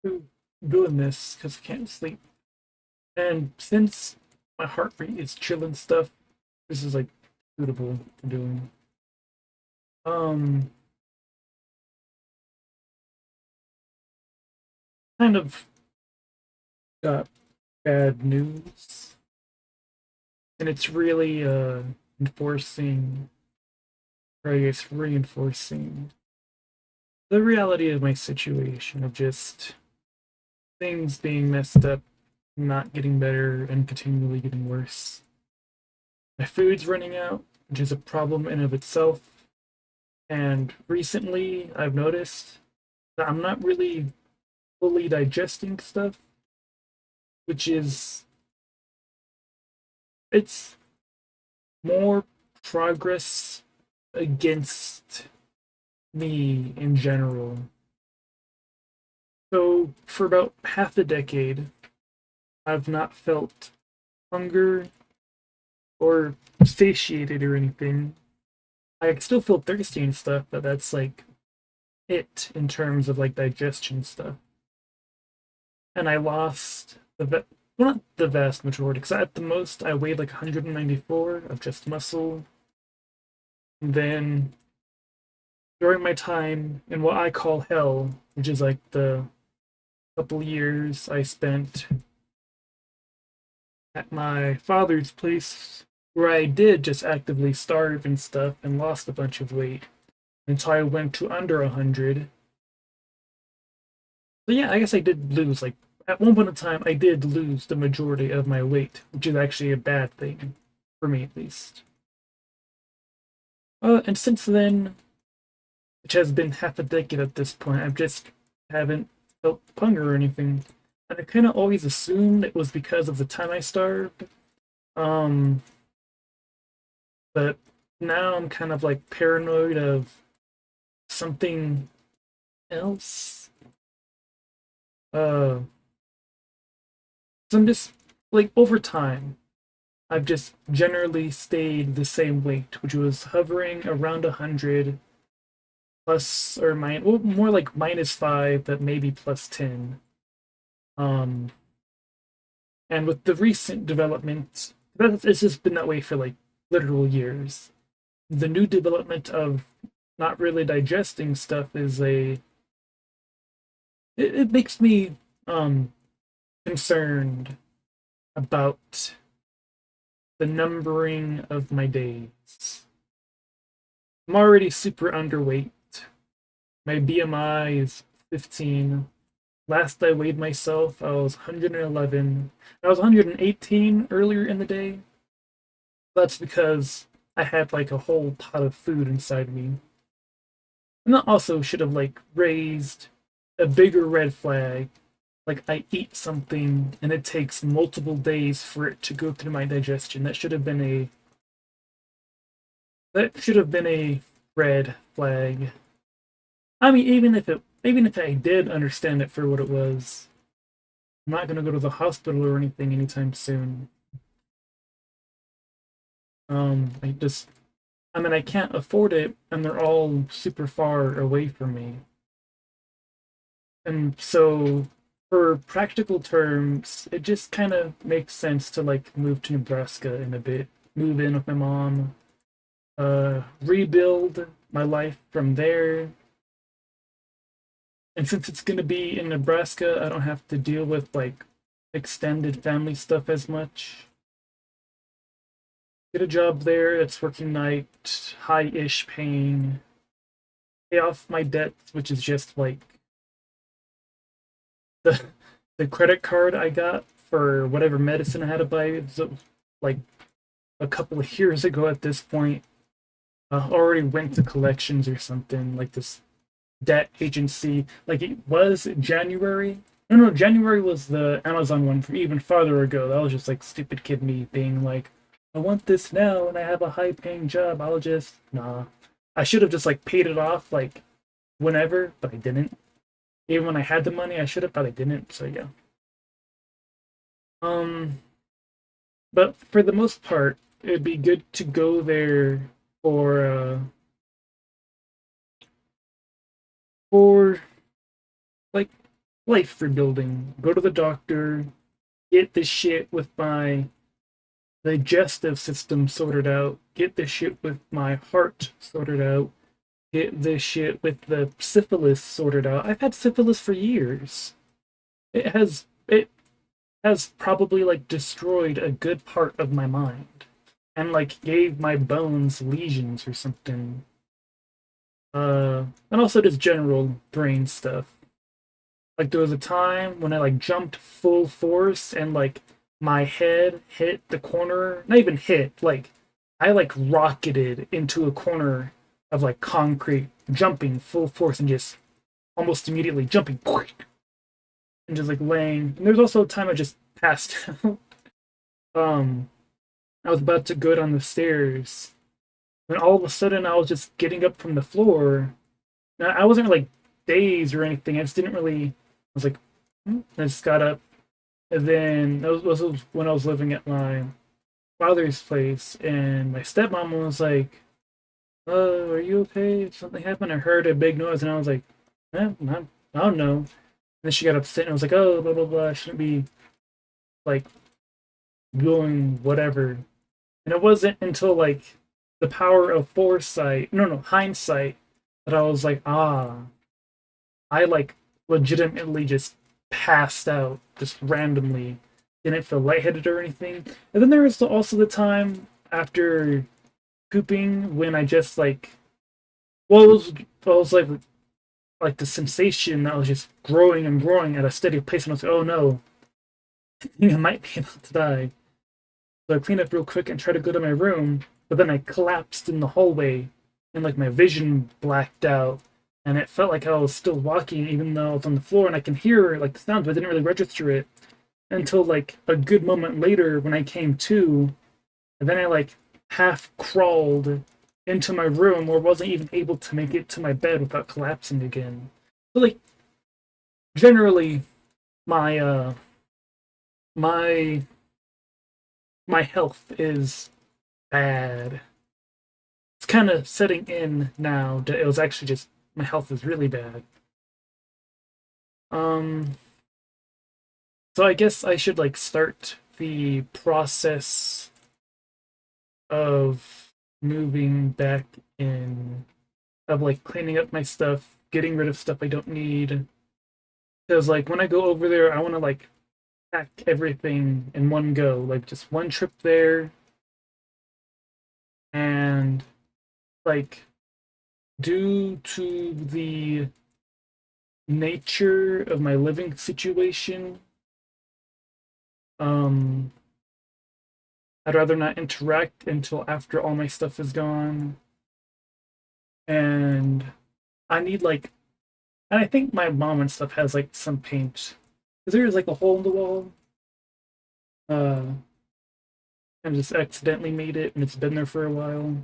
doing this because I can't sleep. And since my heart rate is chill and stuff, this is like suitable for doing. Um, kind of got bad news, and it's really enforcing, or I guess reinforcing the reality of my situation of just things being messed up, not getting better, and continually getting worse. My food's running out, which is a problem in of itself. And recently, I've noticed that I'm not really fully digesting stuff, which is it's more progress against me in general. So for about half a decade, I've not felt hunger or satiated or anything. I still feel thirsty and stuff, but that's like it in terms of like digestion stuff. And I lost well, not the vast majority, because at the most I weighed like 194 of just muscle. And then during my time in what I call hell, which is like the couple years I spent at my father's place, where I did just actively starve and stuff and lost a bunch of weight until I went to under 100. But yeah, I guess I did lose, like, at one point in time, I did lose the majority of my weight, which is actually a bad thing, for me at least. And since then, which has been half a decade at this point, I just haven't felt hunger or anything. And I kind of always assumed it was because of the time I starved. Um, but now I'm kind of like paranoid of something else. Uh, so I'm just like over time, I've just generally stayed the same weight, which was hovering around 100 plus or minus, well, more like -5, but maybe +10. Um, and with the recent development, it's just been that way for like literal years. The new development of not really digesting stuff is it makes me um concerned about the numbering of my days. I'm already super underweight. My BMI is 15. Last I weighed myself, I was 111. I was 118 earlier in the day. That's because I had like a whole pot of food inside me. And that also should have like raised a bigger red flag. Like I eat something and it takes multiple days for it to go through my digestion. That should have been a red flag. I mean, even if I did understand it for what it was, I'm not gonna go to the hospital or anything anytime soon. I mean, I can't afford it, and they're all super far away from me. And so, for practical terms, it just kind of makes sense to like move to Nebraska in a bit, move in with my mom, rebuild my life from there. And since it's gonna be in Nebraska, I don't have to deal with like extended family stuff as much. Get a job there that's working night, high-ish paying, pay off my debts, which is just like the the credit card I got for whatever medicine I had to buy. So, like a couple of years ago at this point, already went to collections or something like this debt agency. Like it was January. No, January was the Amazon one from even farther ago. That was just like stupid kid me being like, I want this now and I have a high paying job. I'll just nah. I should have just like paid it off like whenever, but I didn't. Even when I had the money, I should have, but I didn't. So yeah. Um, but for the most part, it'd be good to go there for uh for like life rebuilding. Go to the doctor, get this shit with my digestive system sorted out, get this shit with my heart sorted out, get this shit with the syphilis sorted out. I've had syphilis for years. It has probably like destroyed a good part of my mind and like gave my bones lesions or something. And also just general brain stuff. Like there was a time when I like jumped full force and like my head hit the corner, not even hit, like I like rocketed into a corner of like concrete, jumping full force and just almost immediately jumping and just like laying. And there's also a time I just passed out. um I was about to go down the stairs when all of a sudden I was just getting up from the floor. Now, I wasn't like dazed or anything. I just didn't really. I was like, "Hmm." I just got up, and then that was when I was living at my father's place, and my stepmom was like, "Oh, are you okay? Did something happened?" I heard a big noise, and I was like, I don't know." And then she got upset, and I was like, "Oh, blah blah blah. I shouldn't be like doing whatever." And it wasn't until like the power of foresight, no, hindsight, that I was like, I like legitimately just passed out just randomly. Didn't feel lightheaded or anything. And then there was also the time after pooping when I just like, well, it was like the sensation that was just growing and growing at a steady pace, and I was like, oh no, I think I might be about to die. So I cleaned up real quick and tried to go to my room, but then I collapsed in the hallway and like my vision blacked out. And it felt like I was still walking even though I was on the floor and I can hear like the sounds, but I didn't really register it until like a good moment later when I came to. And then I like half crawled into my room or wasn't even able to make it to my bed without collapsing again. So like generally my my my health is bad. It's kind of setting in now that it was actually just my health is really bad. Um, so I guess I should like start the process of moving back in, of like cleaning up my stuff, getting rid of stuff I don't need. Because like when I go over there, I want to like pack everything in one go, like just one trip there, and like due to the nature of my living situation, um, I'd rather not interact until after all my stuff is gone. And I need like, and I think my mom and stuff has like some paint. Because there's like a hole in the wall. Uh, and just accidentally made it, and it's been there for a while.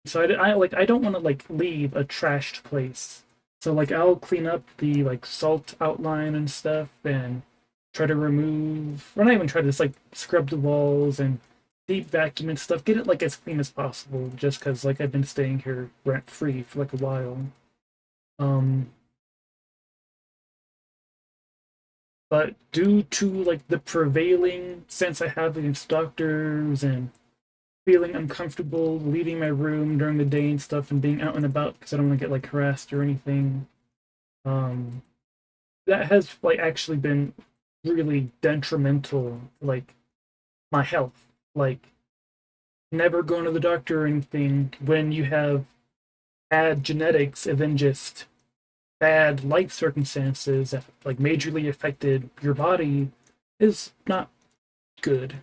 So I don't want to like leave a trashed place. So like I'll clean up the like salt outline and stuff, and try to remove, or not even try to just like scrub the walls and deep vacuum and stuff. Get it like as clean as possible, just because like I've been staying here rent free for like a while. Um, but due to like the prevailing sense I have against doctors and feeling uncomfortable leaving my room during the day and stuff and being out and about because I don't want to get like harassed or anything. Um, that has like actually been really detrimental to like my health. Like never going to the doctor or anything when you have bad genetics and then just bad life circumstances that like majorly affected your body is not good.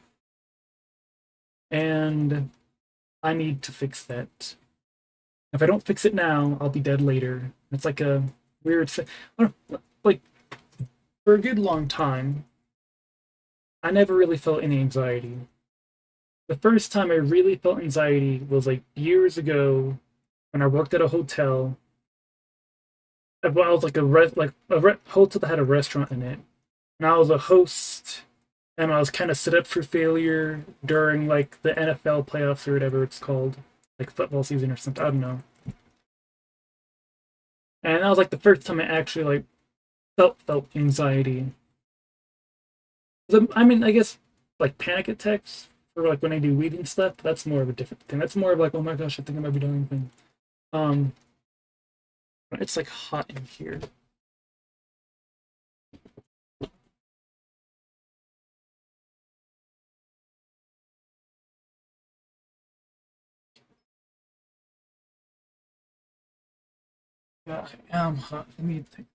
And I need to fix that. If I don't fix it now, I'll be dead later. It's like a weird thing. Like for a good long time, I never really felt any anxiety. The first time I really felt anxiety was like years ago when I worked at a hotel. Well, I was like hotel that had a restaurant in it, and I was a host, and I was kind of set up for failure during like the NFL playoffs or whatever it's called, like football season or something. I don't know. And that was like the first time I actually like felt anxiety. I mean, I guess like panic attacks for like when I do weed and stuff. That's more of a different thing. That's more of like, oh my gosh, I think I might be doing anything. Um, it's like hot in here. Yeah, I am hot. Let me think.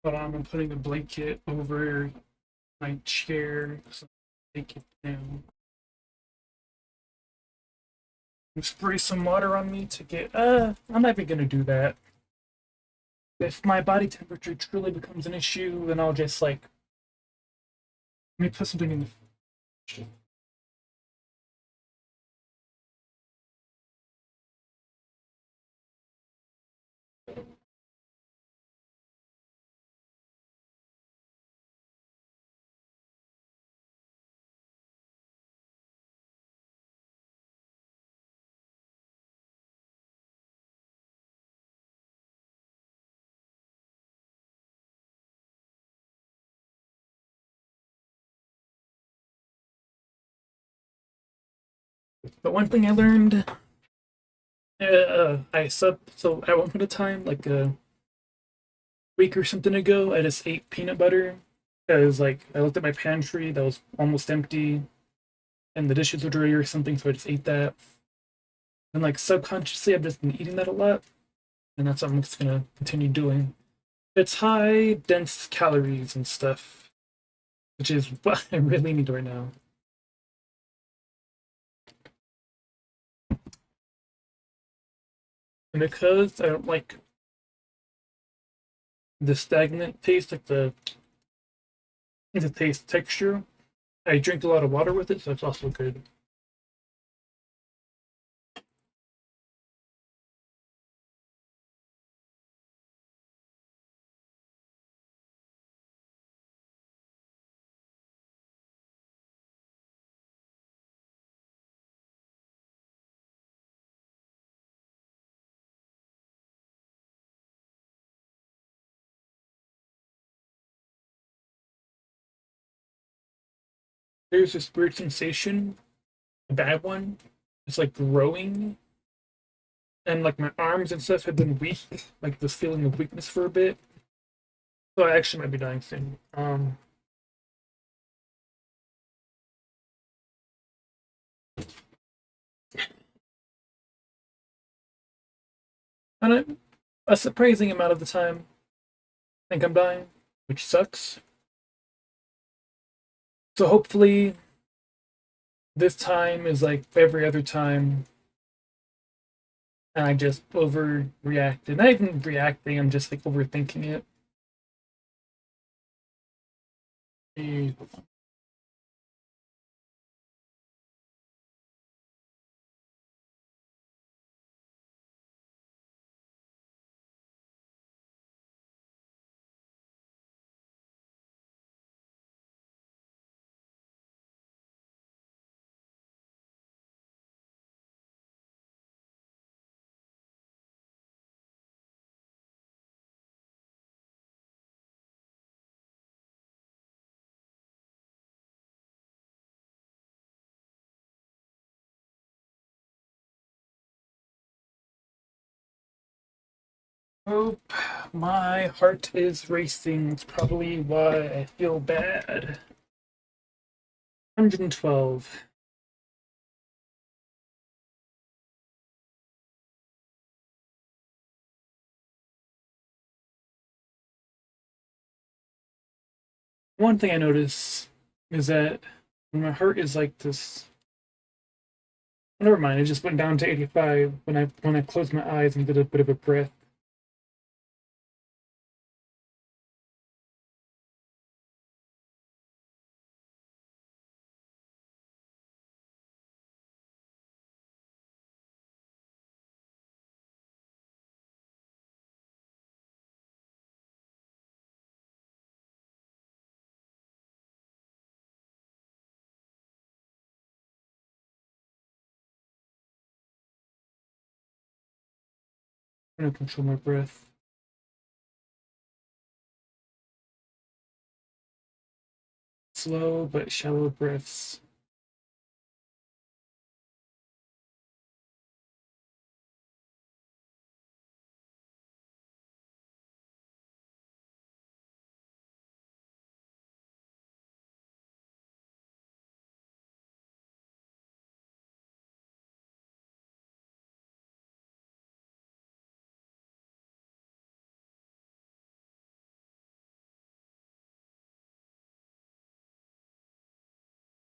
But I'm putting a blanket over my chair so I take it down. Spray some water on me to get. I'm not even gonna do that. If my body temperature truly becomes an issue, then I'll just like let me put something in the fridge. But one thing I learned, I sub so at one point in time, like a week or something ago, I just ate peanut butter because like I looked at my pantry that was almost empty and the dishes were dirty or something, so I just ate that. And like subconsciously, I've just been eating that a lot, and that's what I'm just gonna continue doing. It's high, dense calories and stuff, which is what I really need right now. And because I don't like the stagnant taste, like the taste texture, I drink a lot of water with it, so it's also good. There's this weird sensation, a bad one. It's like growing, and like my arms and stuff have been weak, like this feeling of weakness for a bit. So I actually might be dying soon. And a surprising amount of the time, I think I'm dying, which sucks. So hopefully this time is like every other time, and I just overreacted. Not even reacting, I'm just like overthinking it. Eh, Oh, my heart is racing. It's probably why I feel bad. 112. One thing I notice is that when my heart is like this. Never mind, it just went down to 85 when I closed my eyes and did a bit of a breath. I'm gonna control my breath. Slow but shallow breaths.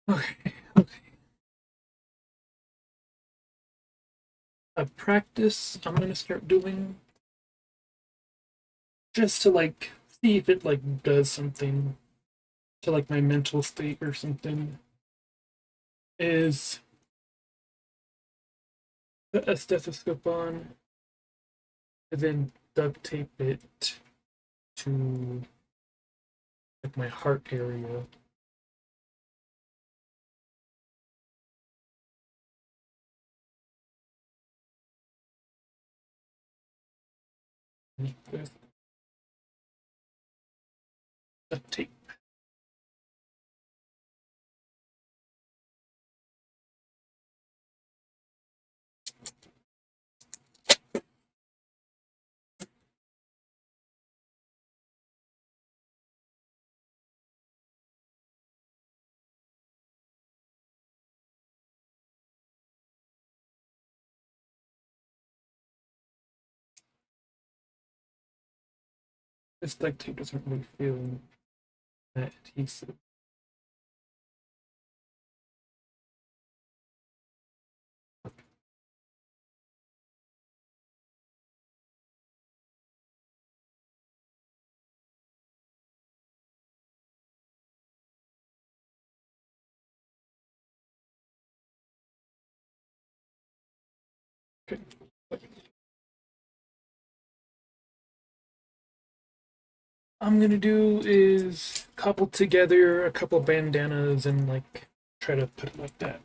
Okay. A practice I'm gonna start doing just to like see if it like does something to like my mental state or something is put a stethoscope on and then duct tape it to like my heart area. With duct tape. This duct tape doesn't really feel that adhesive. Okay. I'm gonna do is cobble together a couple bandanas and like try to put it like that.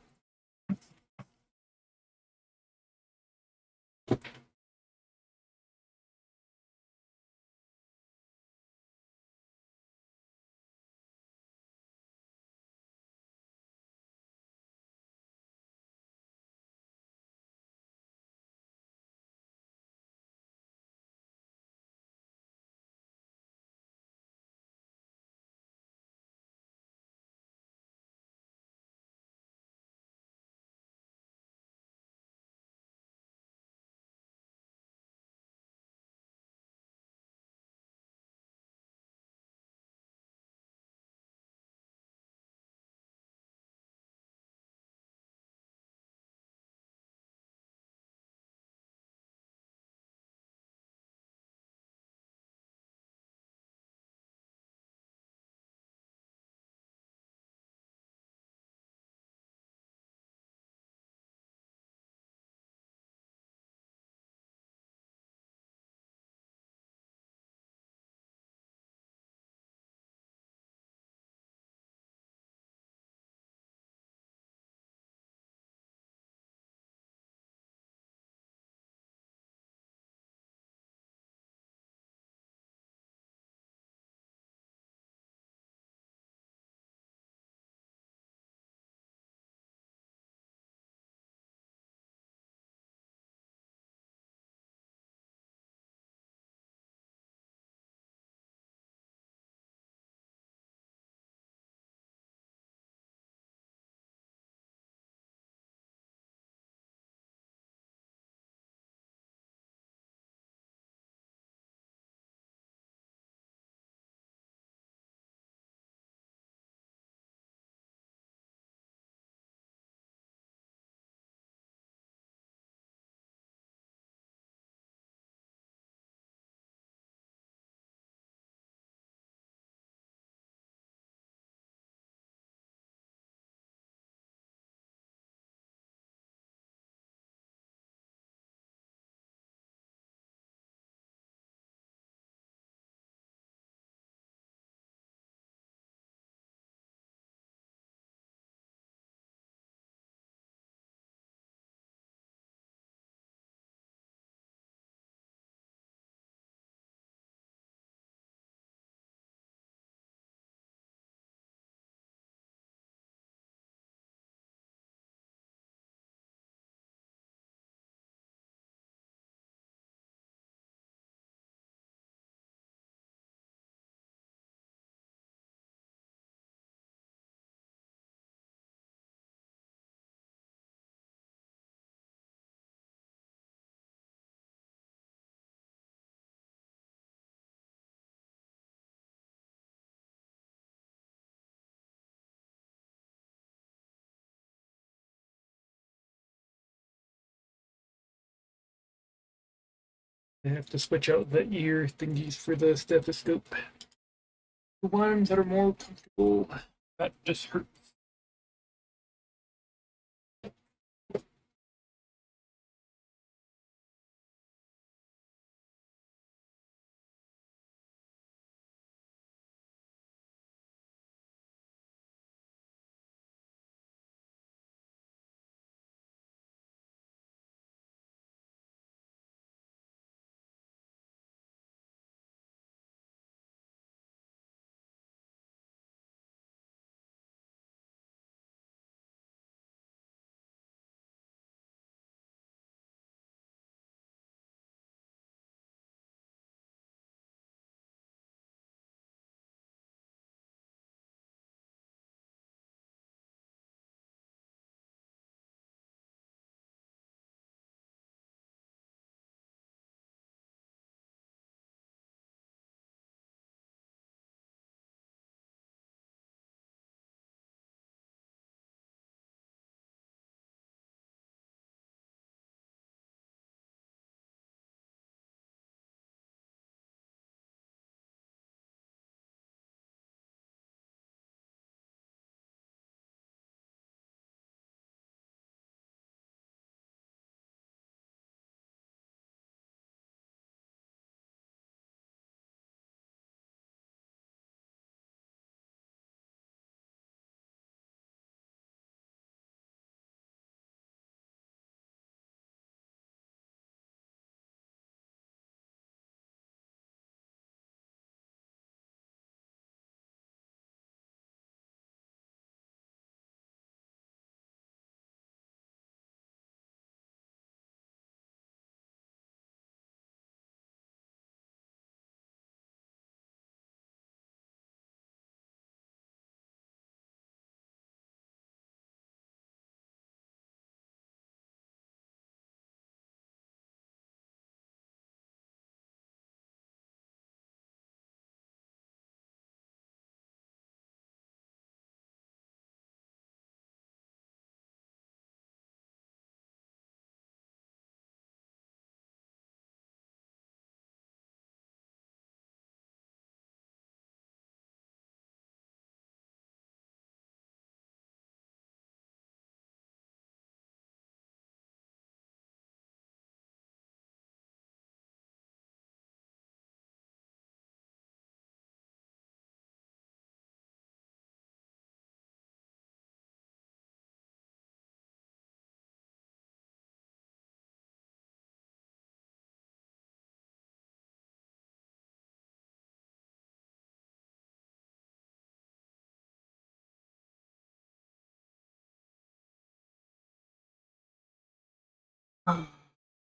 I have to switch out the ear thingies for the stethoscope. The ones that are more comfortable. That just hurts.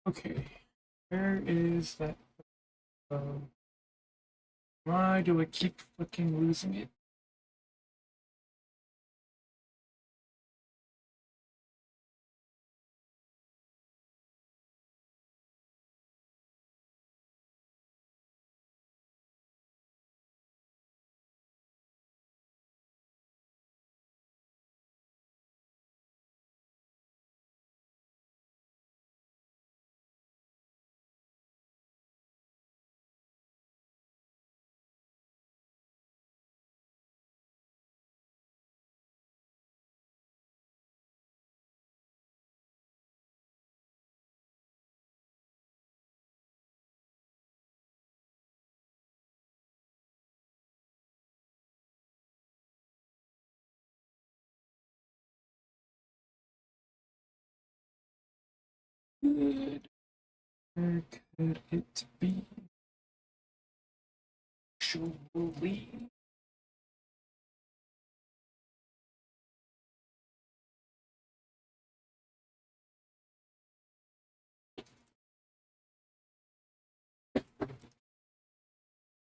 Okay, where is that? Why do I keep fucking losing it? Good. Where could it be? Actually.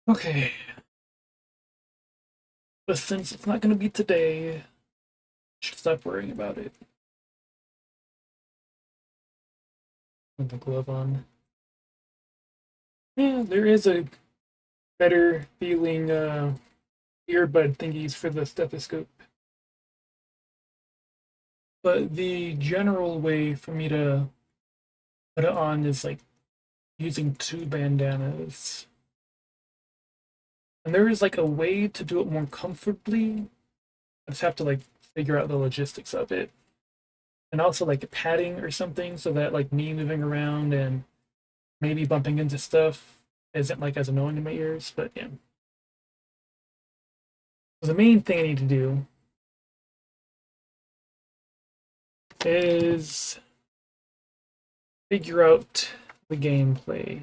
Okay. But since it's not gonna be today, I should stop worrying about it. With the glove on. Yeah, there is a better feeling earbud thingies for the stethoscope. But the general way for me to put it on is like using two bandanas. And there is like a way to do it more comfortably. I just have to like figure out the logistics of it. And also like padding or something so that like me moving around and maybe bumping into stuff isn't like as annoying in my ears. But yeah. So the main thing I need to do is figure out the gameplay.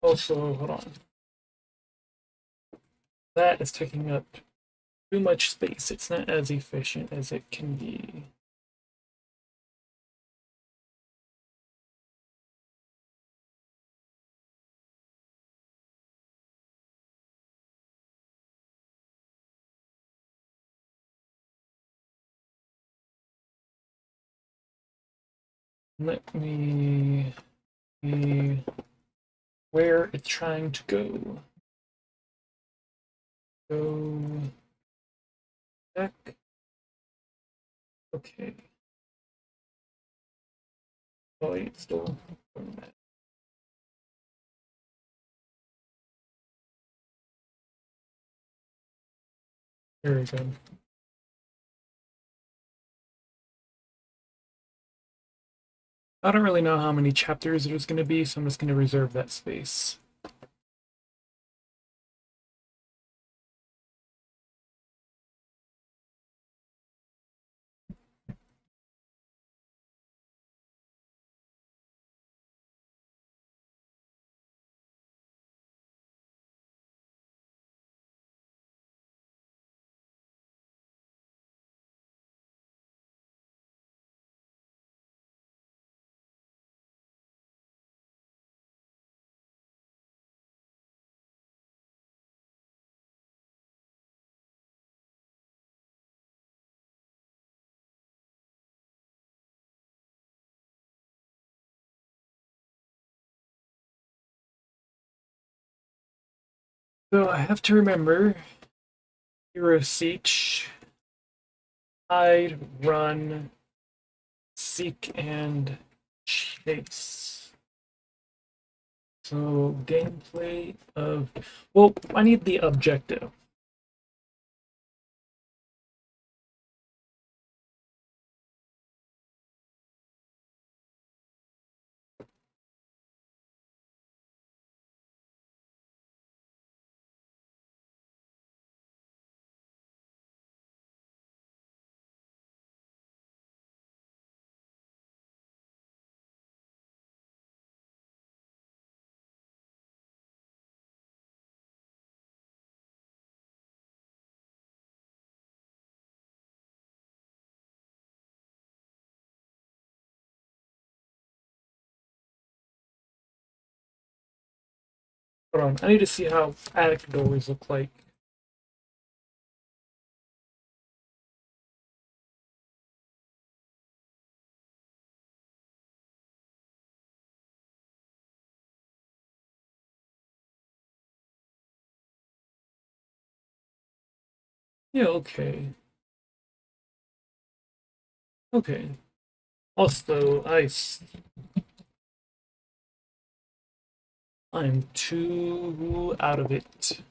Also, hold on. That is taking up too much space. It's not as efficient as it can be. Let me see where it's trying to go. Go back. Okay. Oh, wait, it's still going back. There we go. I don't really know how many chapters there's going to be, so I'm just going to reserve that space. So I have to remember hero seek, hide, run, seek, and chase. So gameplay of, well, I need the objective. Hold on, I need to see how attic doors look like. Yeah, okay. Okay. Also, I'm too out of it.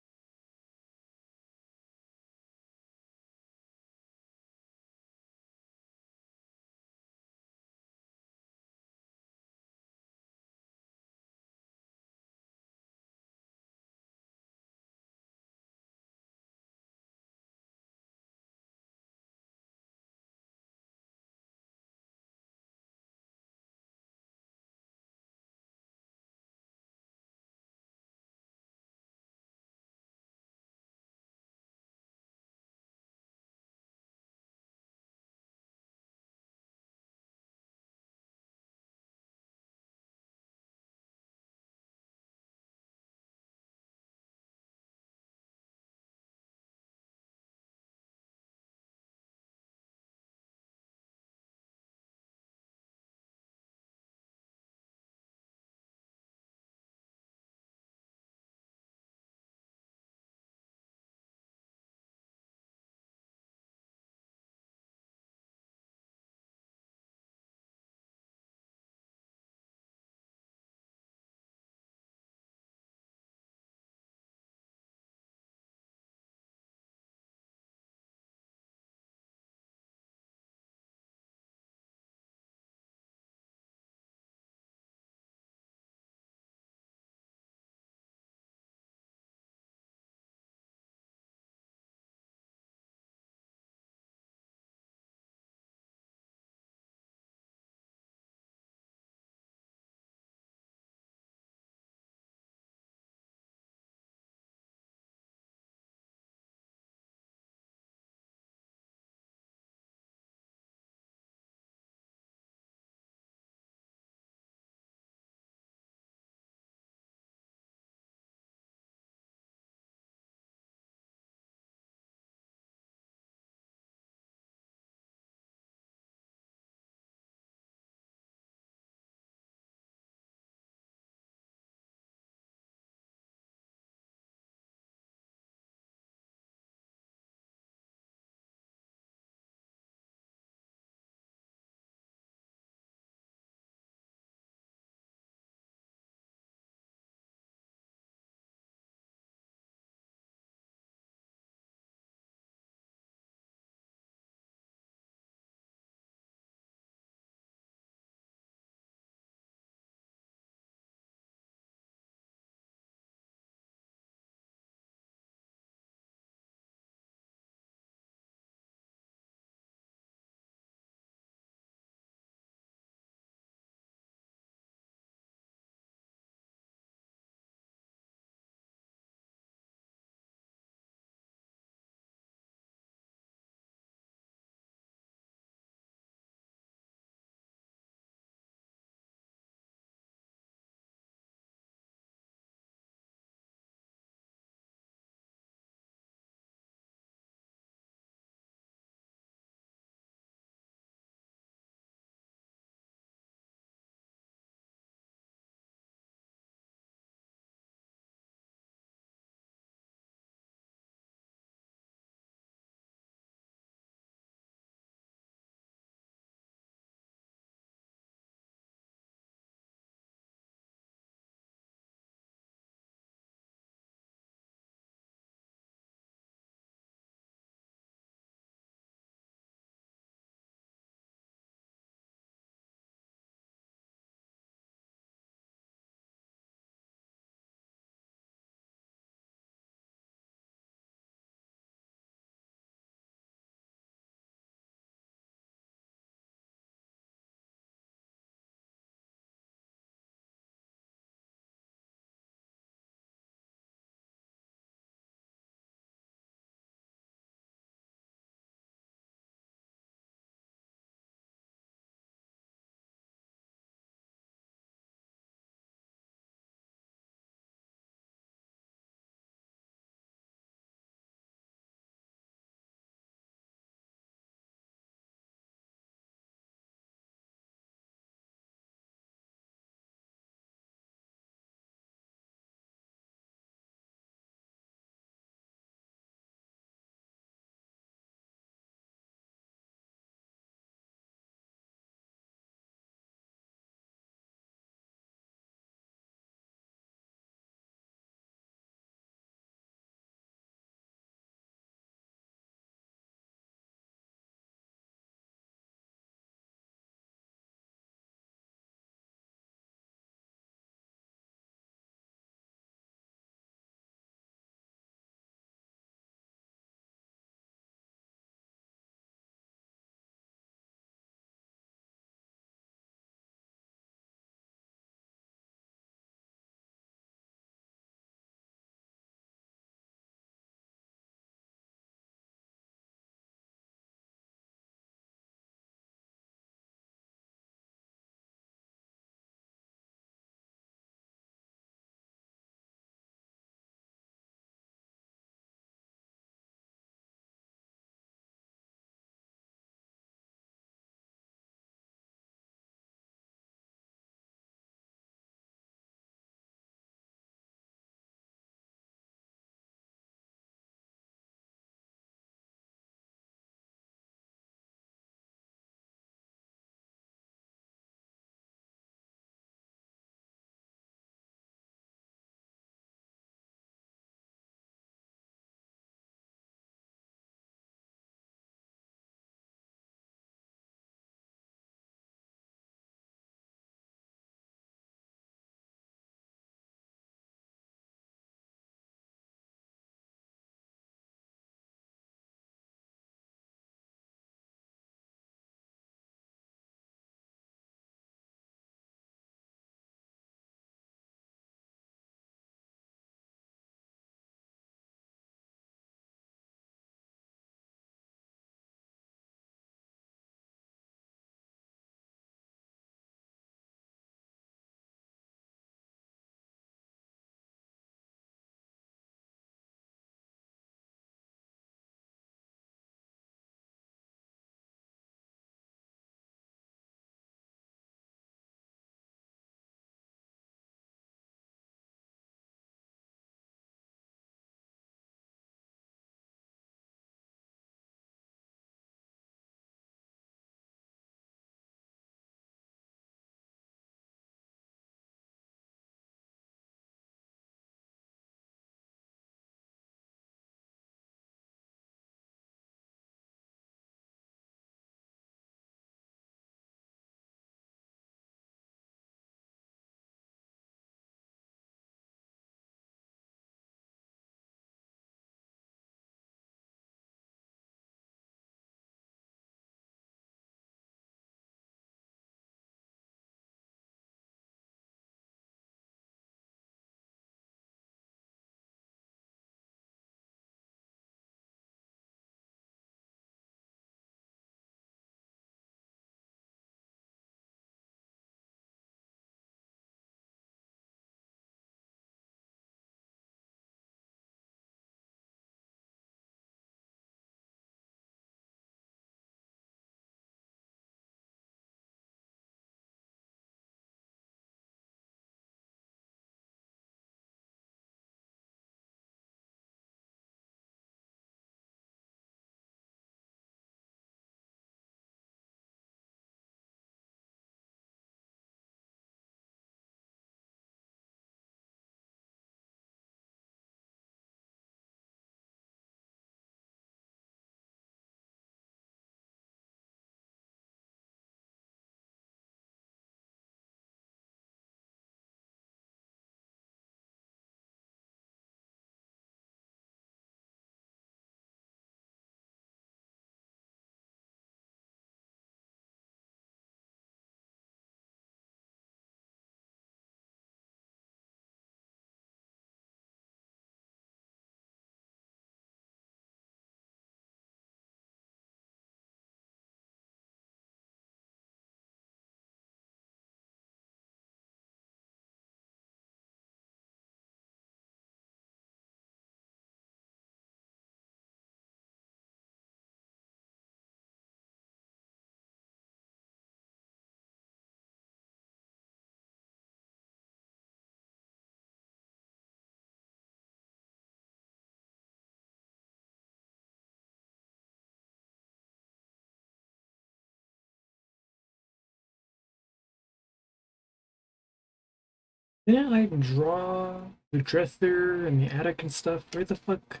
Didn't I draw the dresser and the attic and stuff? Where the fuck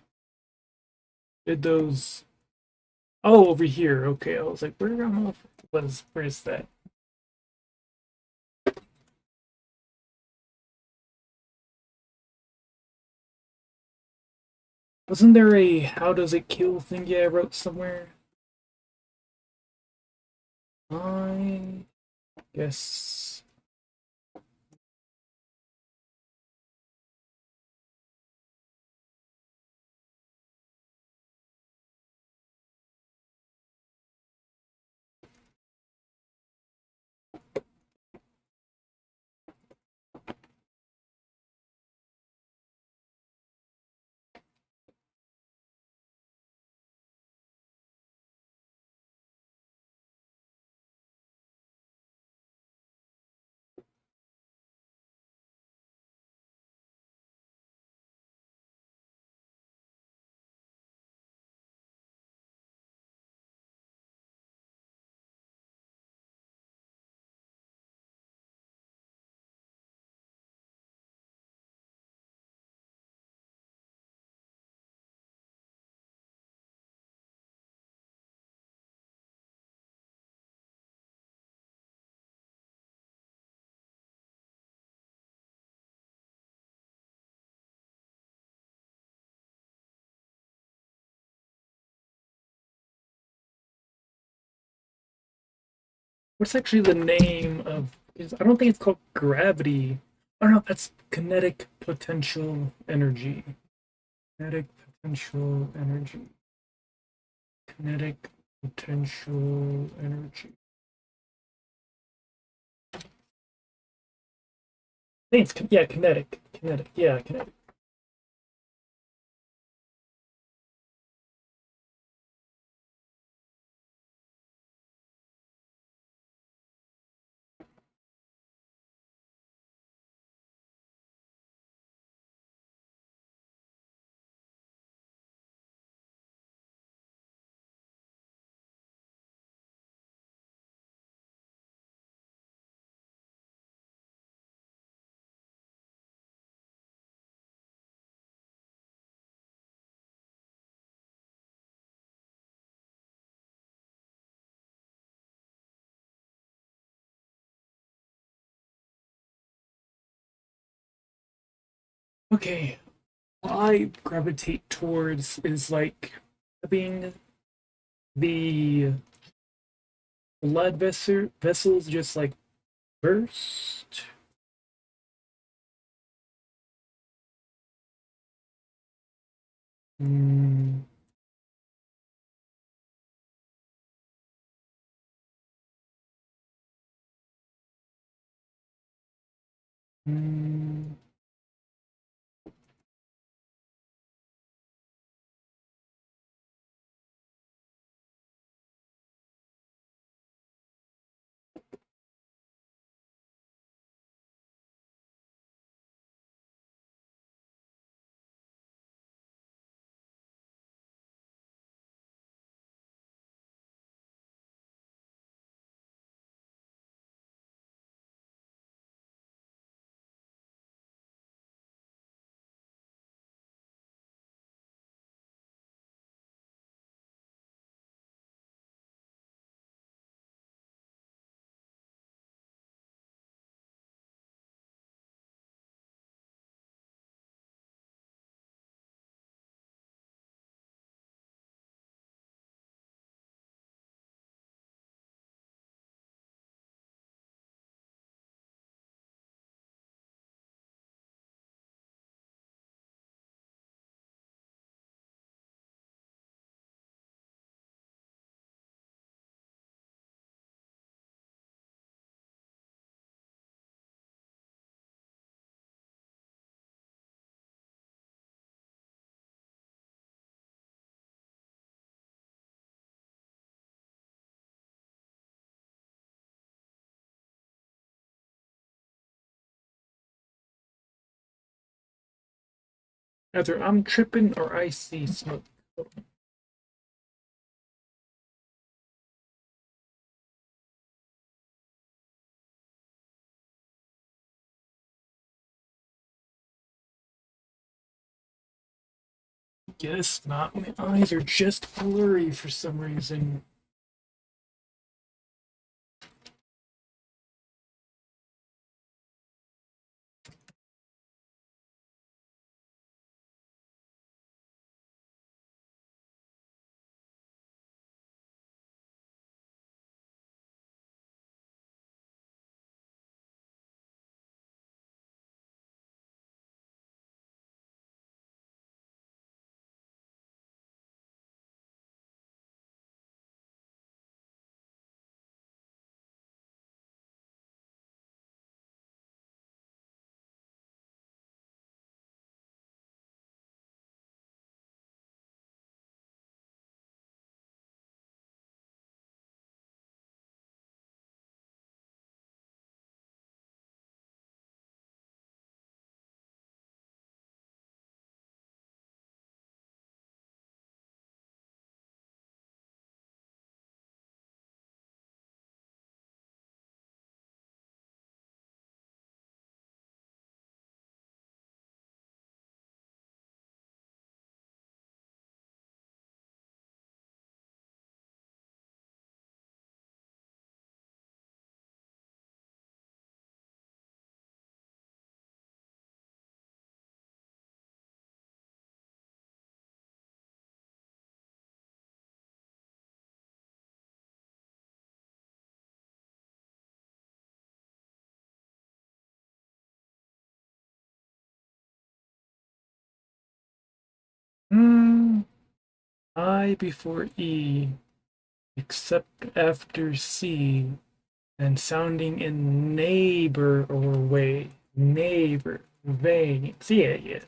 did those? Oh, over here. Okay, I was like, where's that? Wasn't there a how does it kill thingy I wrote somewhere? I guess. What's actually the name of? I don't think it's called gravity. Oh no, that's kinetic potential energy. Kinetic potential energy. Kinetic potential energy. I think it's yeah, kinetic. Kinetic. Yeah, kinetic. Okay, what I gravitate towards is like having the vessels just like burst. Mm, mm, Either I'm tripping or I see smoke. guess not. My eyes are just blurry for some reason. Hmm. I before E, except after C, and sounding in neighbor or way. Neighbor. Vein. See it, yeah.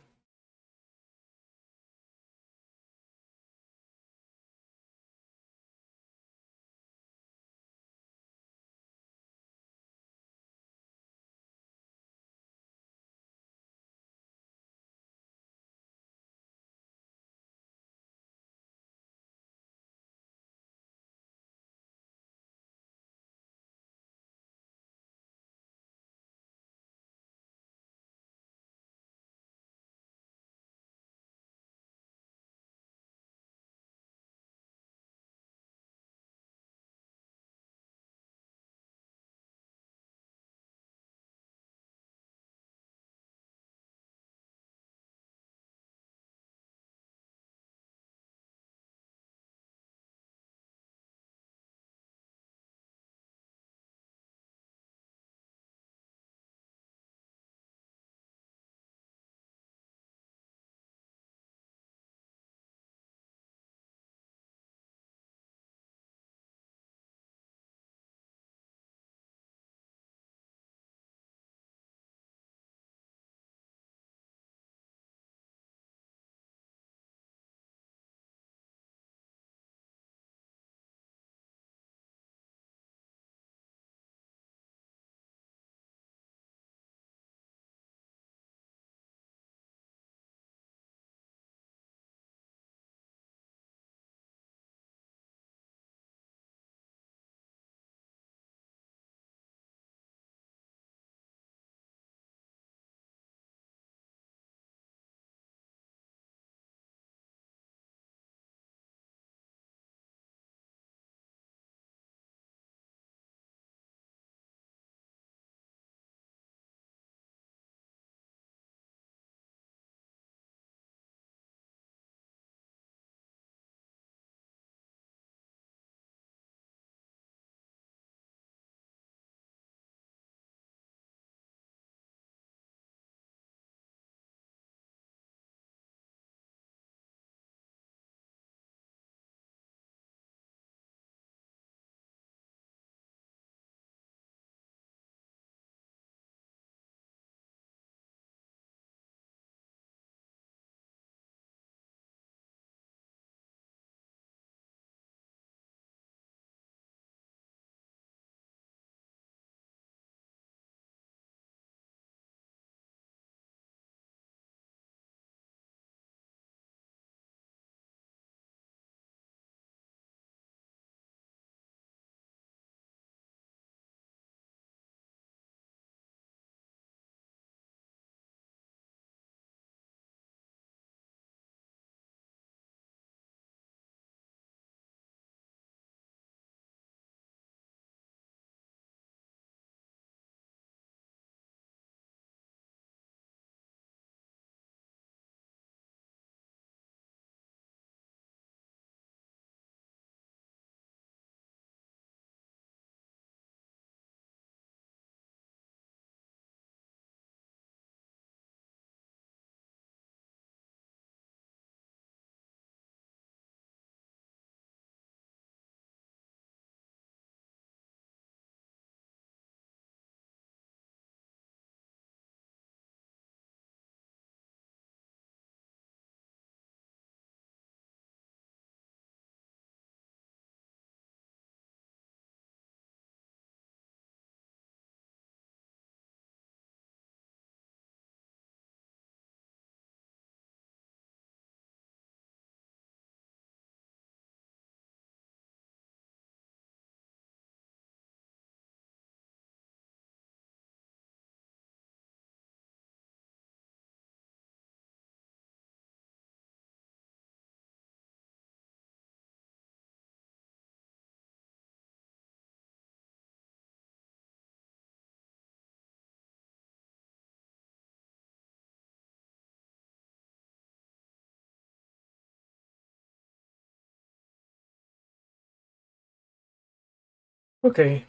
Okay,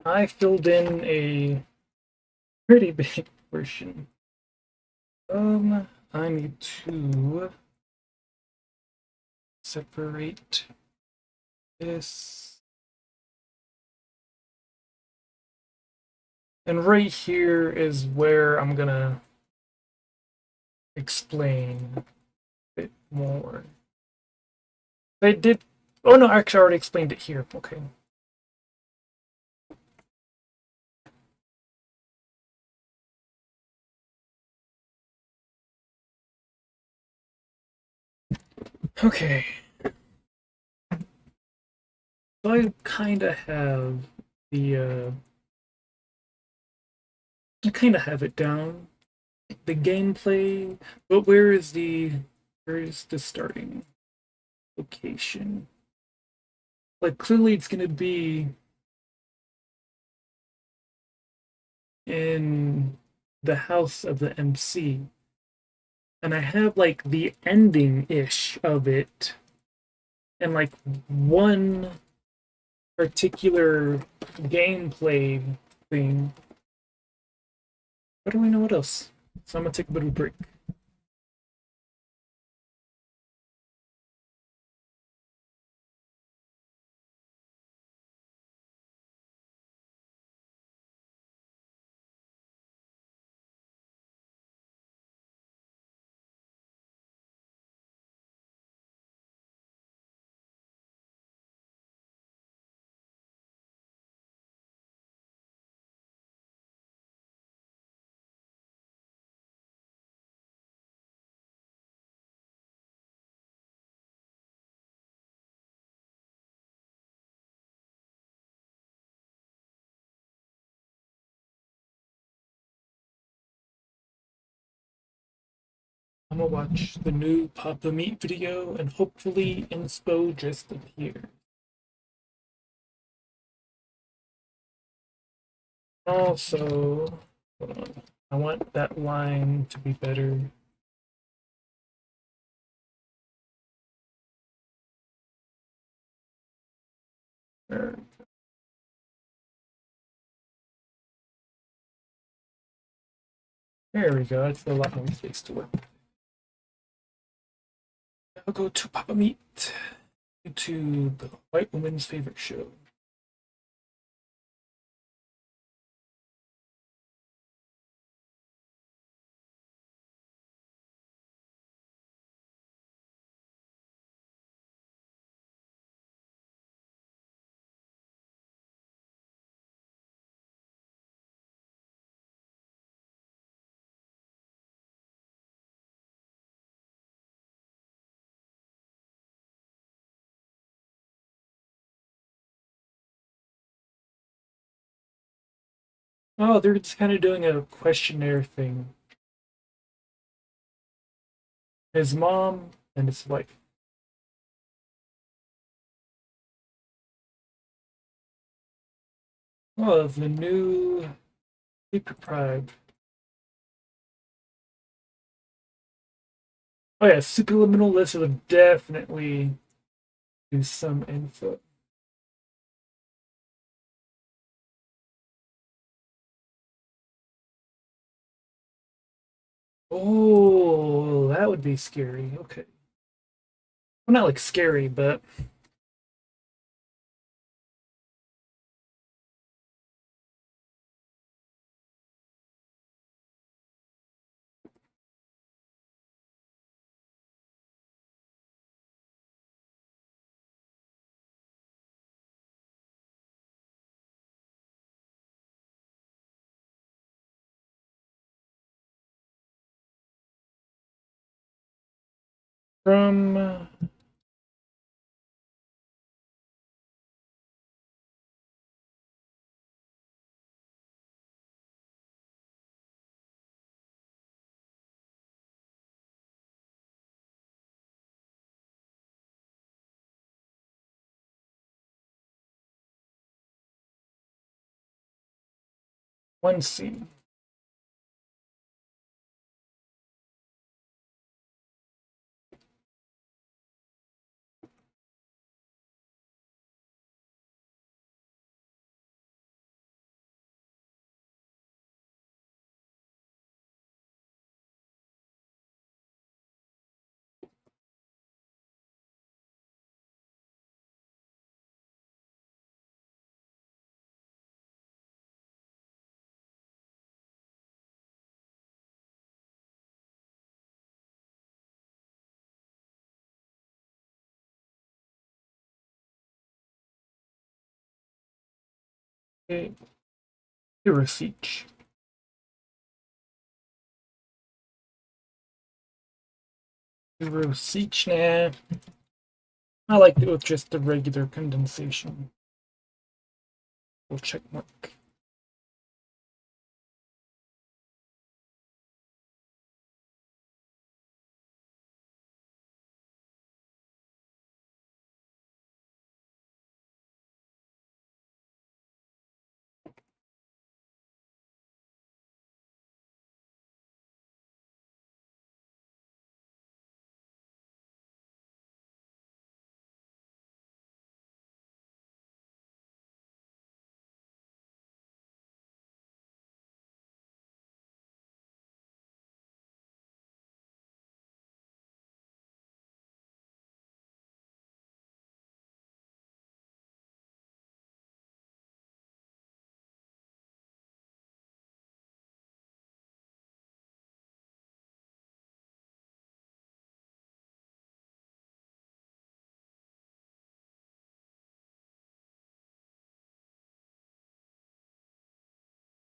I filled in a pretty big portion. I need to separate this. And right here is where I'm gonna explain a bit more. They did. Oh no, actually, I already explained it here. Okay. Okay. So I kind of have the. I kind of have it down. The gameplay, but where is the starting location? Like clearly, it's gonna be in the house of the MC, and I have like the ending ish of it, and like one particular gameplay thing. What do we know? What else? So I'm gonna take a bit of a break. I'm gonna watch the new Papa Meat video and hopefully inspo just appears. Also, hold on. I want that line to be better. There, there we go. It's a lot more space to work. I'll go to Papa Meat, YouTube, the white woman's favorite show. Oh, they're just kind of doing a questionnaire thing. His mom and his wife. Oh, the new Secret Pride. Oh yeah, Superliminal list will definitely do some info. Oh, that would be scary. Okay. Well, not like scary, but from 1 scene. Okay. Hero Siege. Hero Siege, nah. I like it with just the regular condensation. We'll check mark.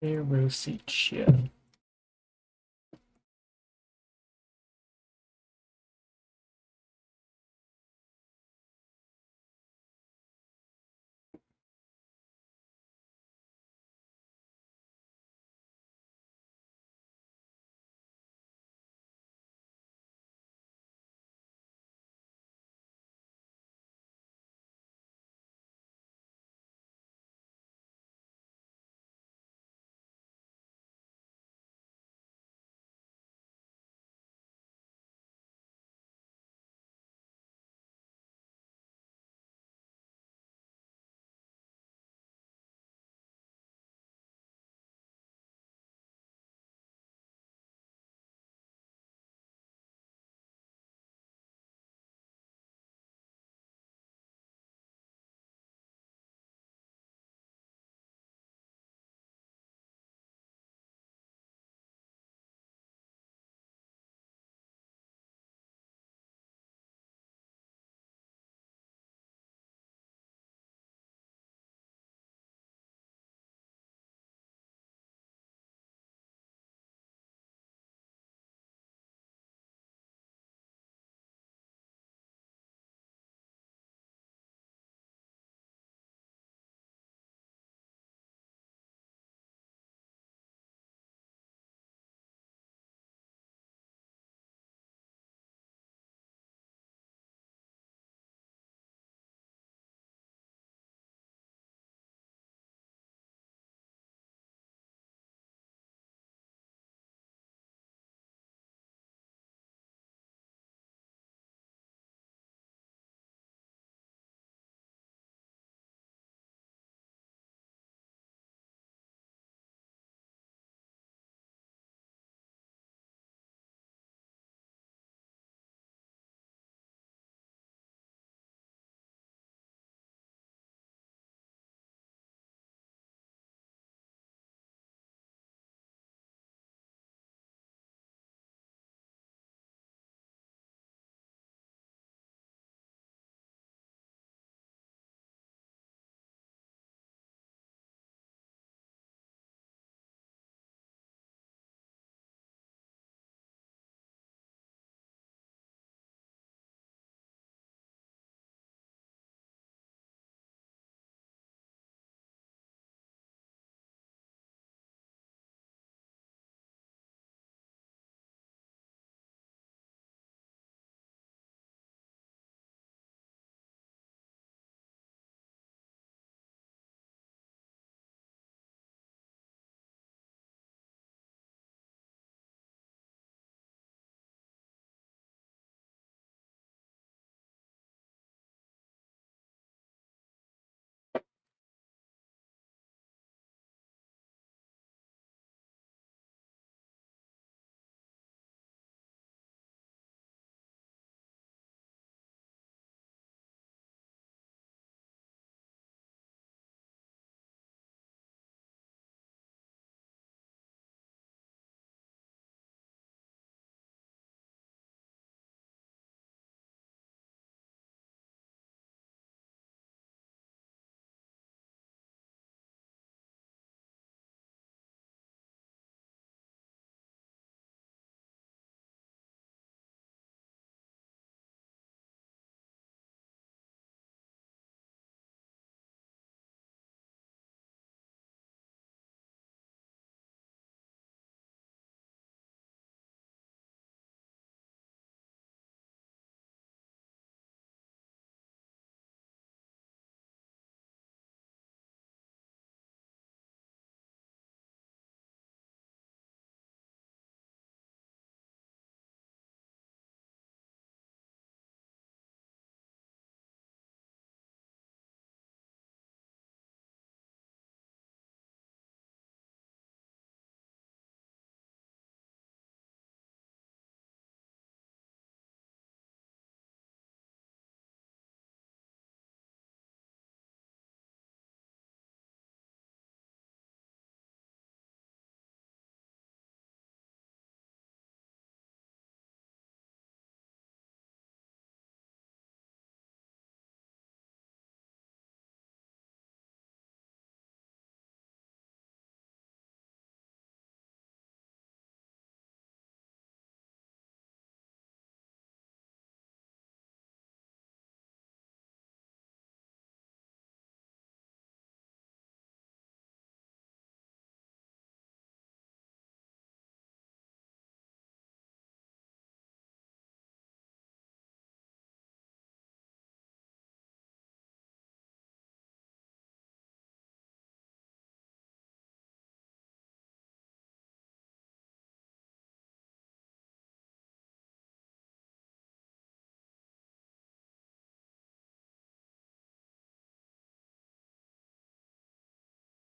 Hero Siege, yeah.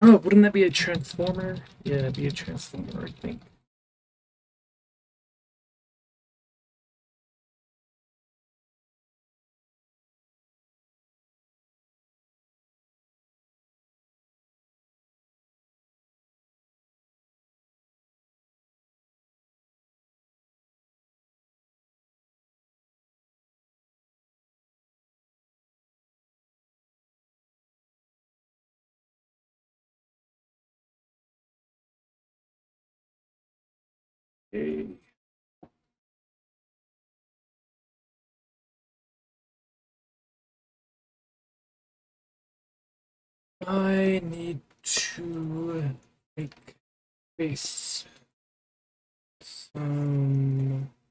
Oh, wouldn't that be a transformer? Yeah, it'd be a transformer, I think. Okay. I need to make space somewhere.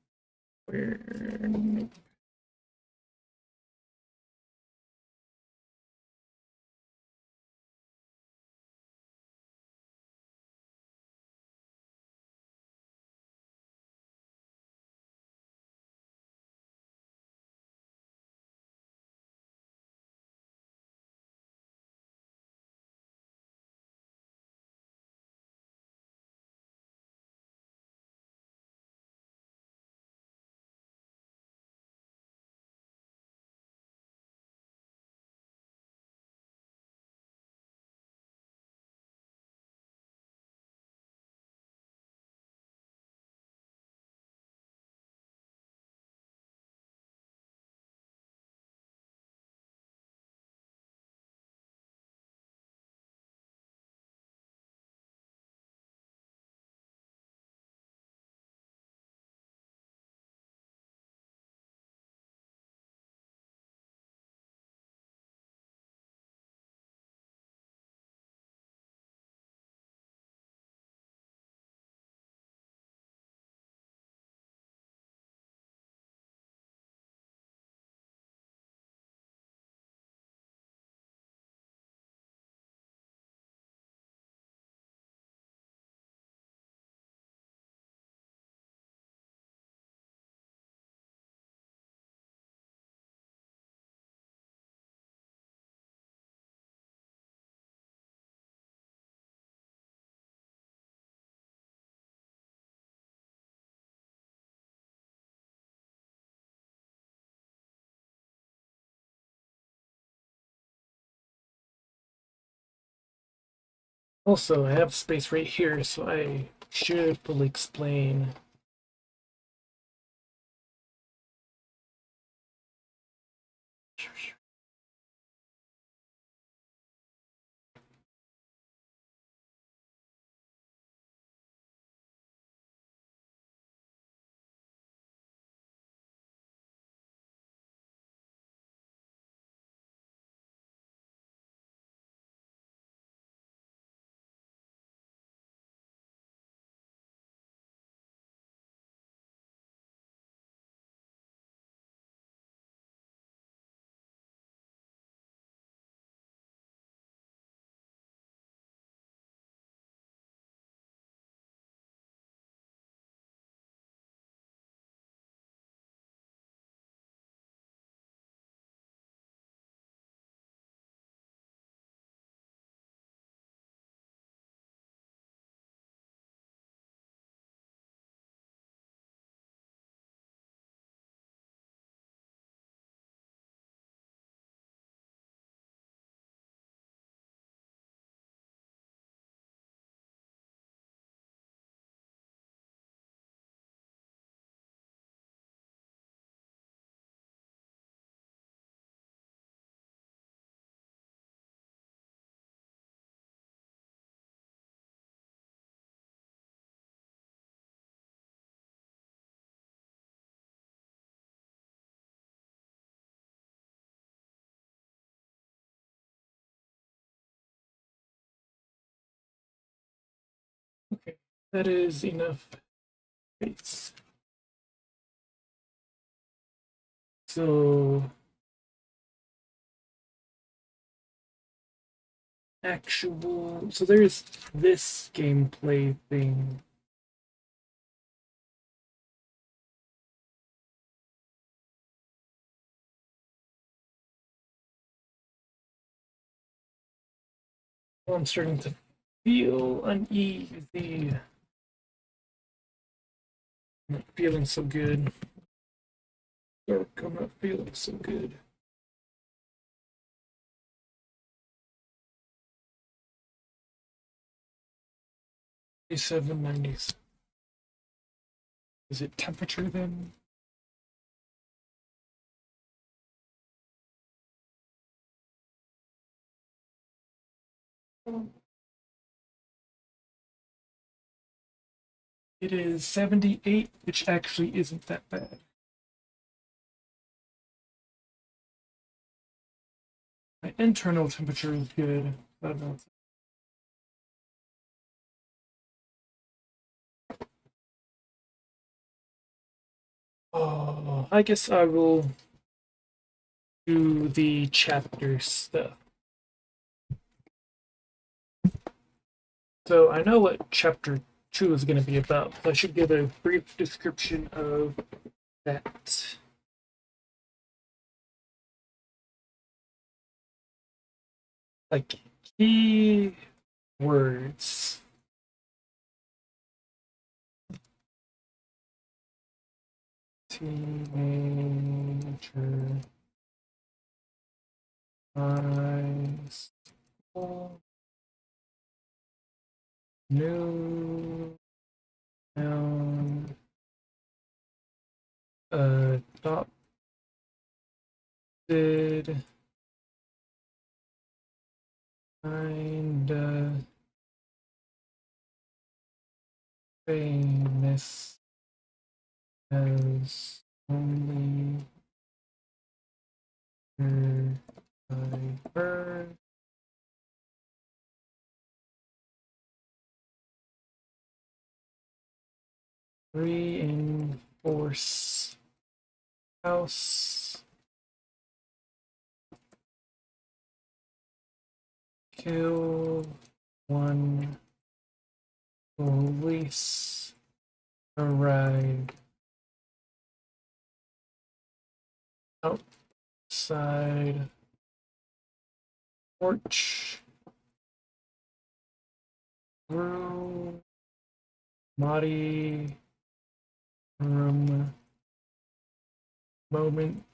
Also, I have space right here, so I should fully explain. Okay, that is enough space. So, so there's this gameplay thing. Well, I'm starting to feel uneasy. I'm not feeling so good. Dark, I'm not feeling so good. 87, 90. Is it temperature then? It is 78, which actually isn't that bad. My internal temperature is good. I don't know. Oh, I guess I will do the chapter stuff. So I know what chapter 2 is going to be about. So I should give a brief description of that. Like key words. Teenager high school new town adopted kinda famous as only her I heard reinforce house kill one police arrived outside porch through body room moment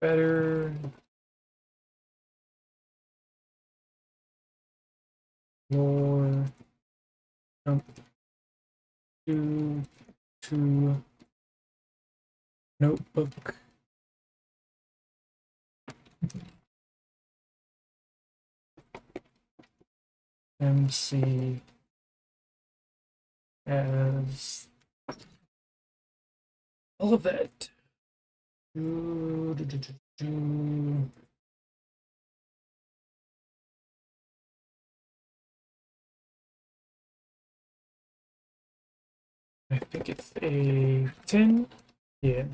better more jump to notebook MC as all of that. I think it's a 10. Yeah.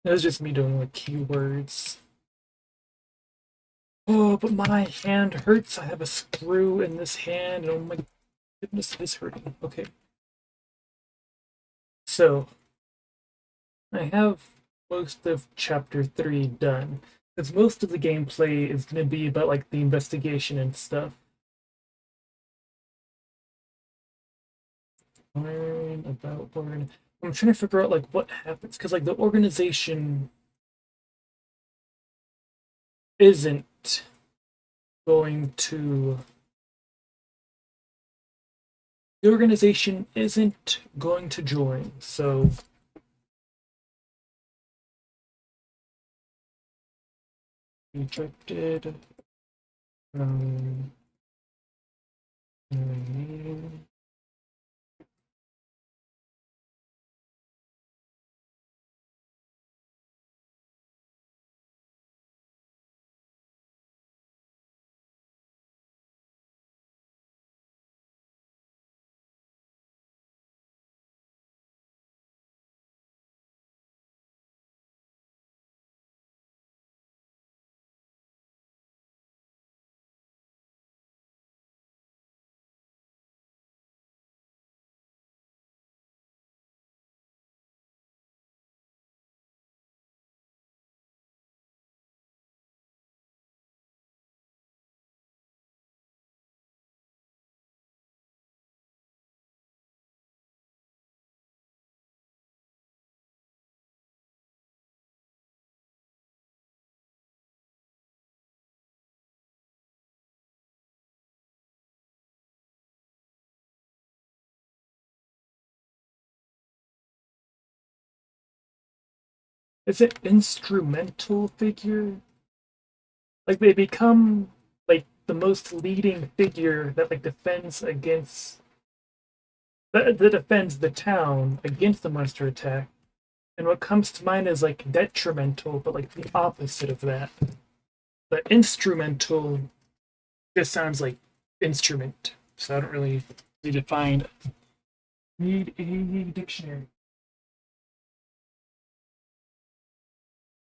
It was just me doing like keywords. Oh, but my hand hurts. I have a screw in this hand. Oh my goodness, it is hurting. Okay. So, I have most of chapter 3 done. Because most of the gameplay is going to be about like the investigation and stuff. Learn about I'm trying to figure out like what happens because like the organization isn't going to the organization isn't going to join. So rejected. Um, is it instrumental figure? Like they become like the most leading figure that like defends against that defends the town against the monster attack. And what comes to mind is like detrimental, but like the opposite of that. But instrumental just sounds like instrument. So I don't really need to find need a dictionary.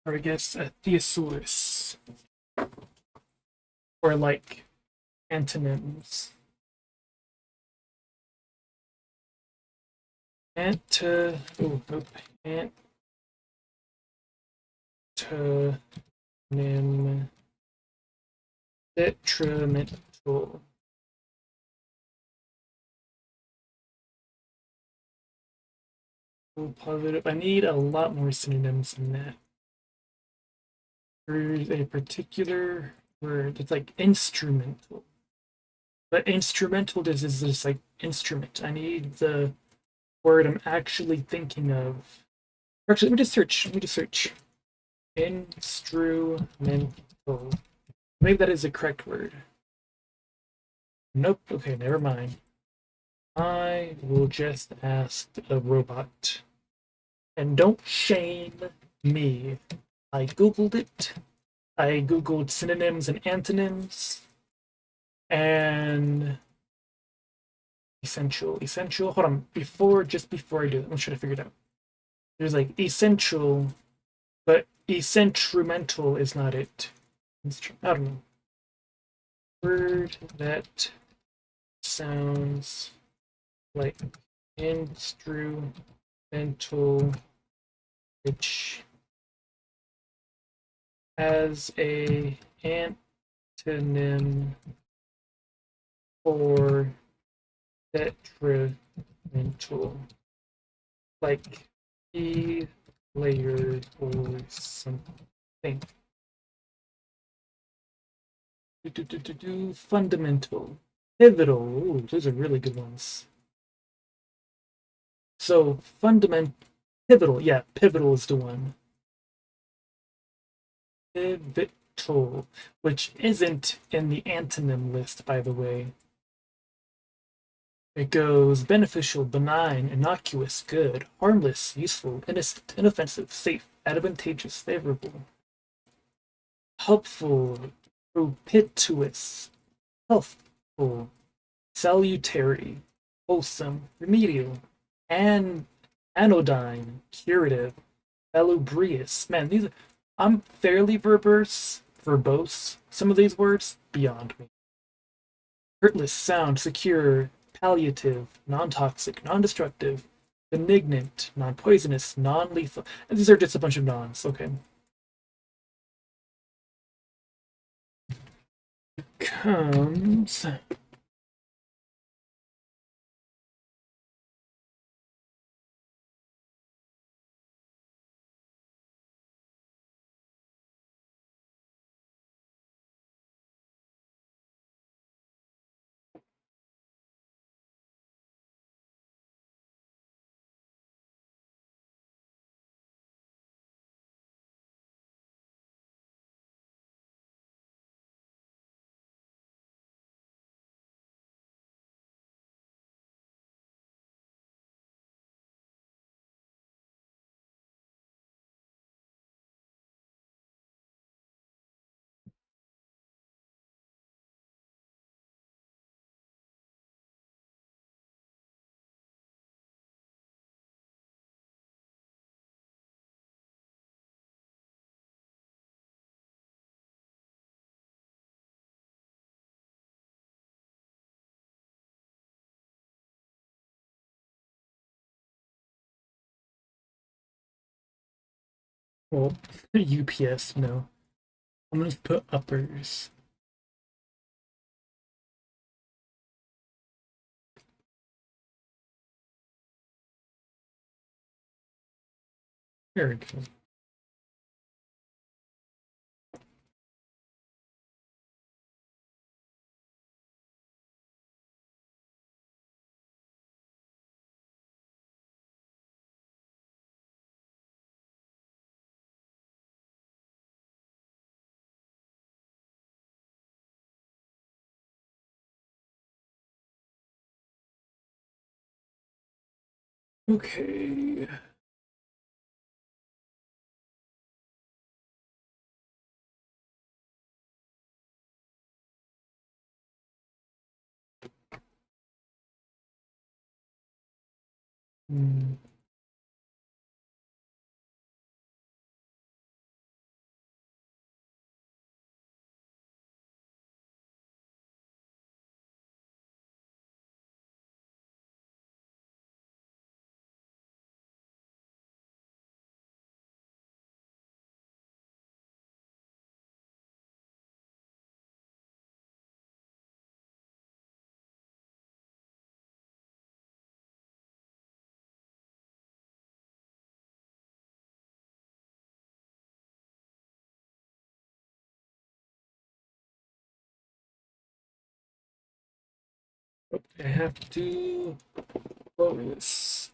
Or I guess a thesaurus. Or like antonyms. Antonym detrimental. Positive. I need a lot more synonyms than that. There's a particular word. It's like instrumental. But instrumental is just like instrument. I need the word I'm actually thinking of. Actually, let me just search. Let me just search. Instrumental. Maybe that is the correct word. Nope. Okay, never mind. I will just ask a robot. And don't shame me. I googled it. I googled synonyms and antonyms. And essential. Hold on. Just before I do it, I'm trying to figure it out. There's like essential, but essentimental is not it. I don't know. Word that sounds like instrumental, which has a antonym for detrimental, like E layer or something. Fundamental, pivotal. Ooh, those are really good ones. So pivotal. Yeah, pivotal is the one. Pivotal, which isn't in the antonym list, by the way. It goes beneficial, benign, innocuous, good, harmless, useful, innocent, inoffensive, safe, advantageous, favorable, helpful, propitious, healthful, salutary, wholesome, remedial, and anodyne, curative, Salubrious. Man, these I'm fairly verbose. Some of these words beyond me. Hurtless, sound, secure, palliative, non-toxic, non-destructive, benignant, non-poisonous, non-lethal. And these are just a bunch of nons. Okay. Comes. Well, UPS, no. I'm gonna put uppers. Very good. Okay. Hmm. I have to bonus.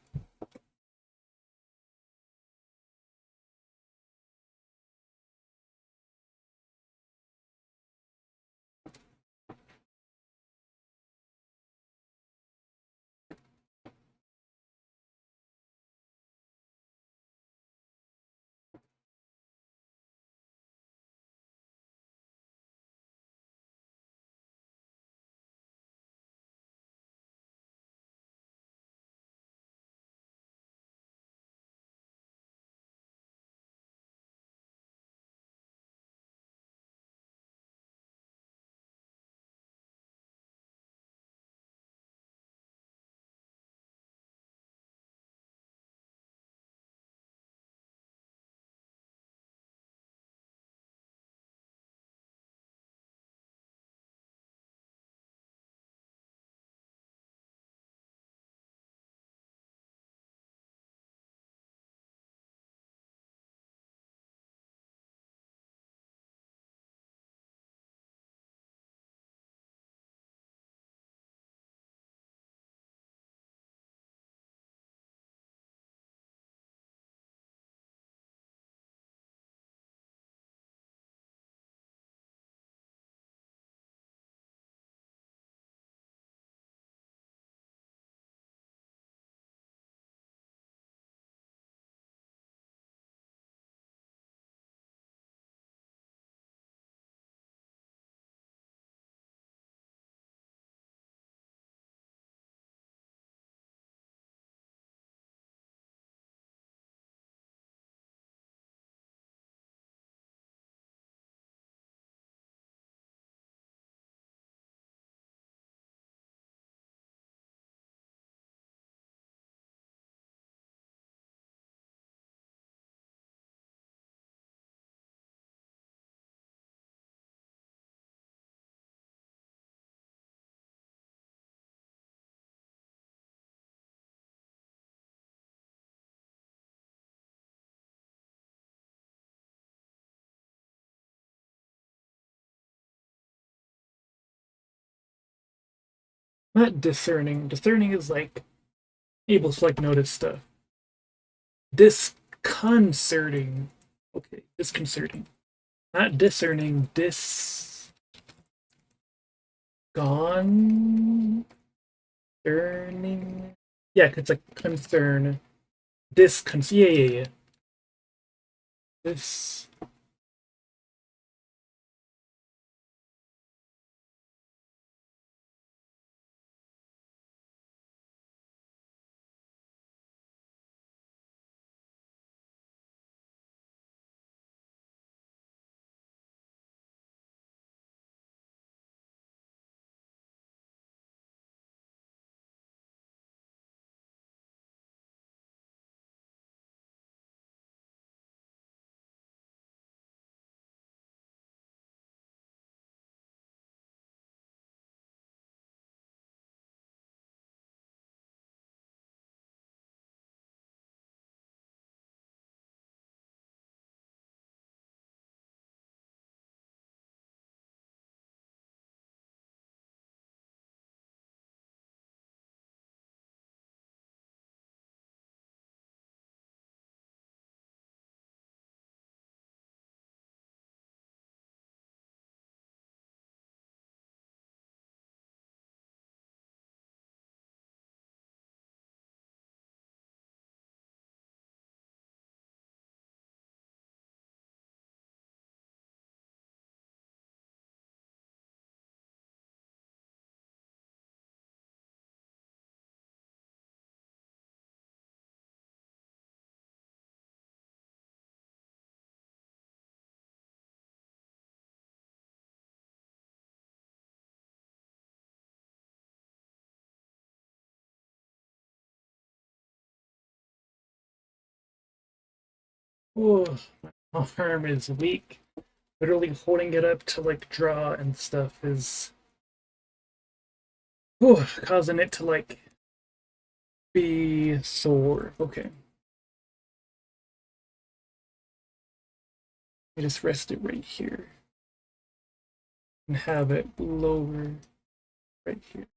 Not discerning. Discerning is like able to like notice stuff. Disconcerting. Okay, disconcerting. Not discerning. Disconcerning. Yeah, it's like concern. Yeah, yeah, yeah. This. Oh, my arm is weak. Literally holding it up to like draw and stuff is causing it to like be sore. Okay, I just rest it right here and have it lower right here.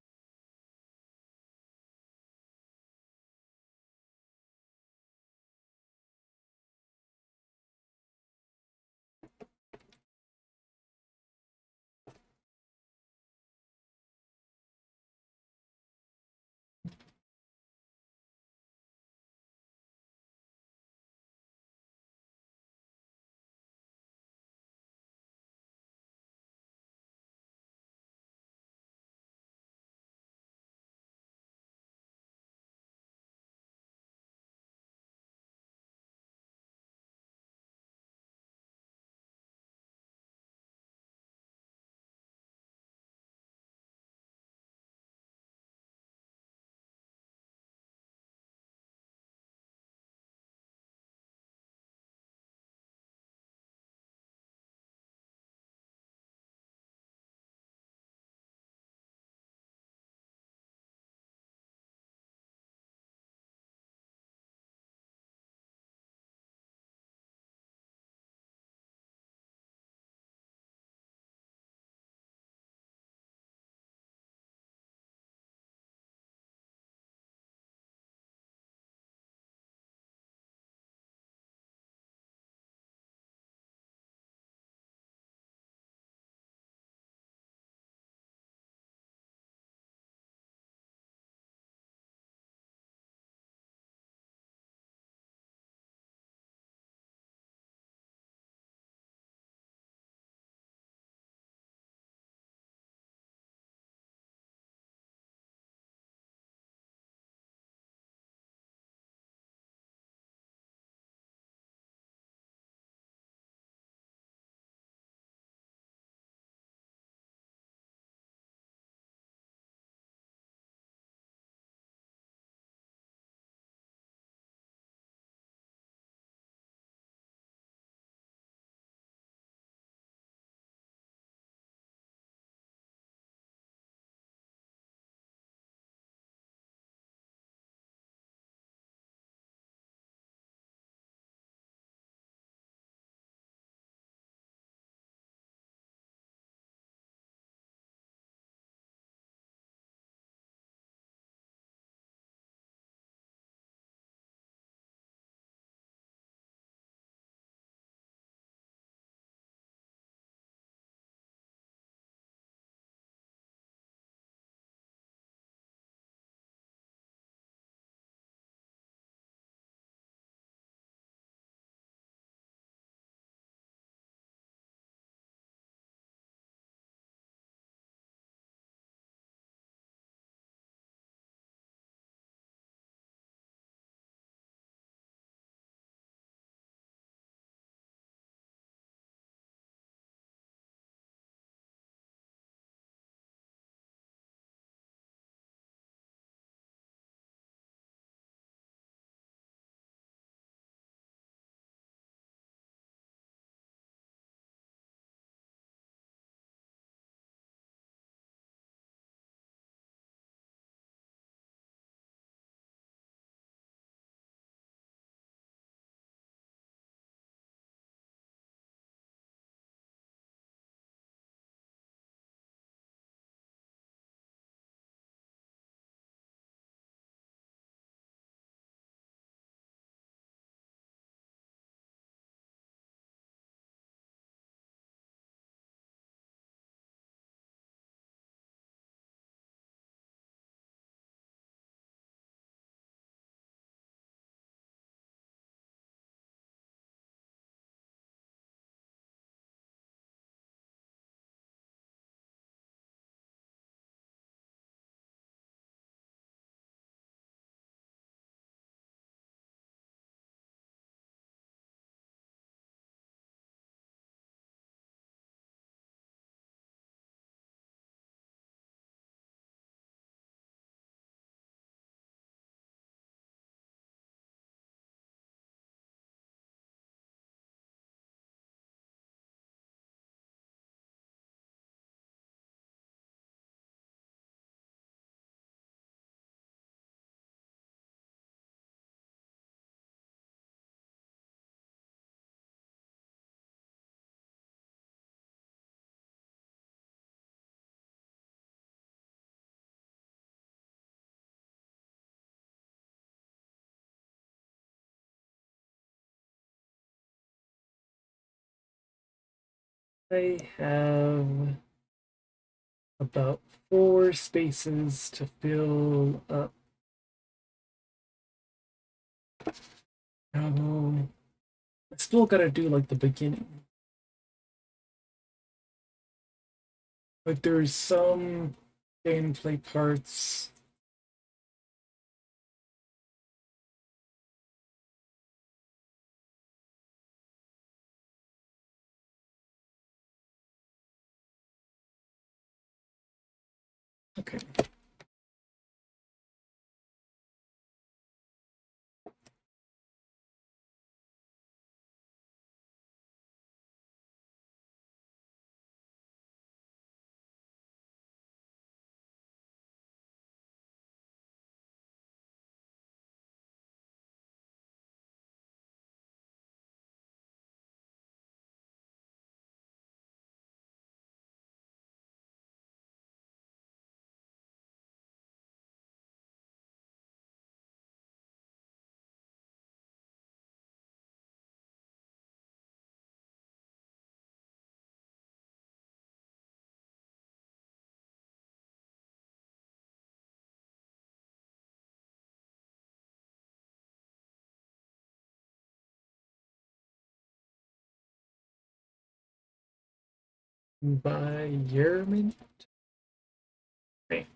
I have about 4 spaces to fill up. Oh, I still gotta do like the beginning. But there's some gameplay parts. Okay. Environment. Okay.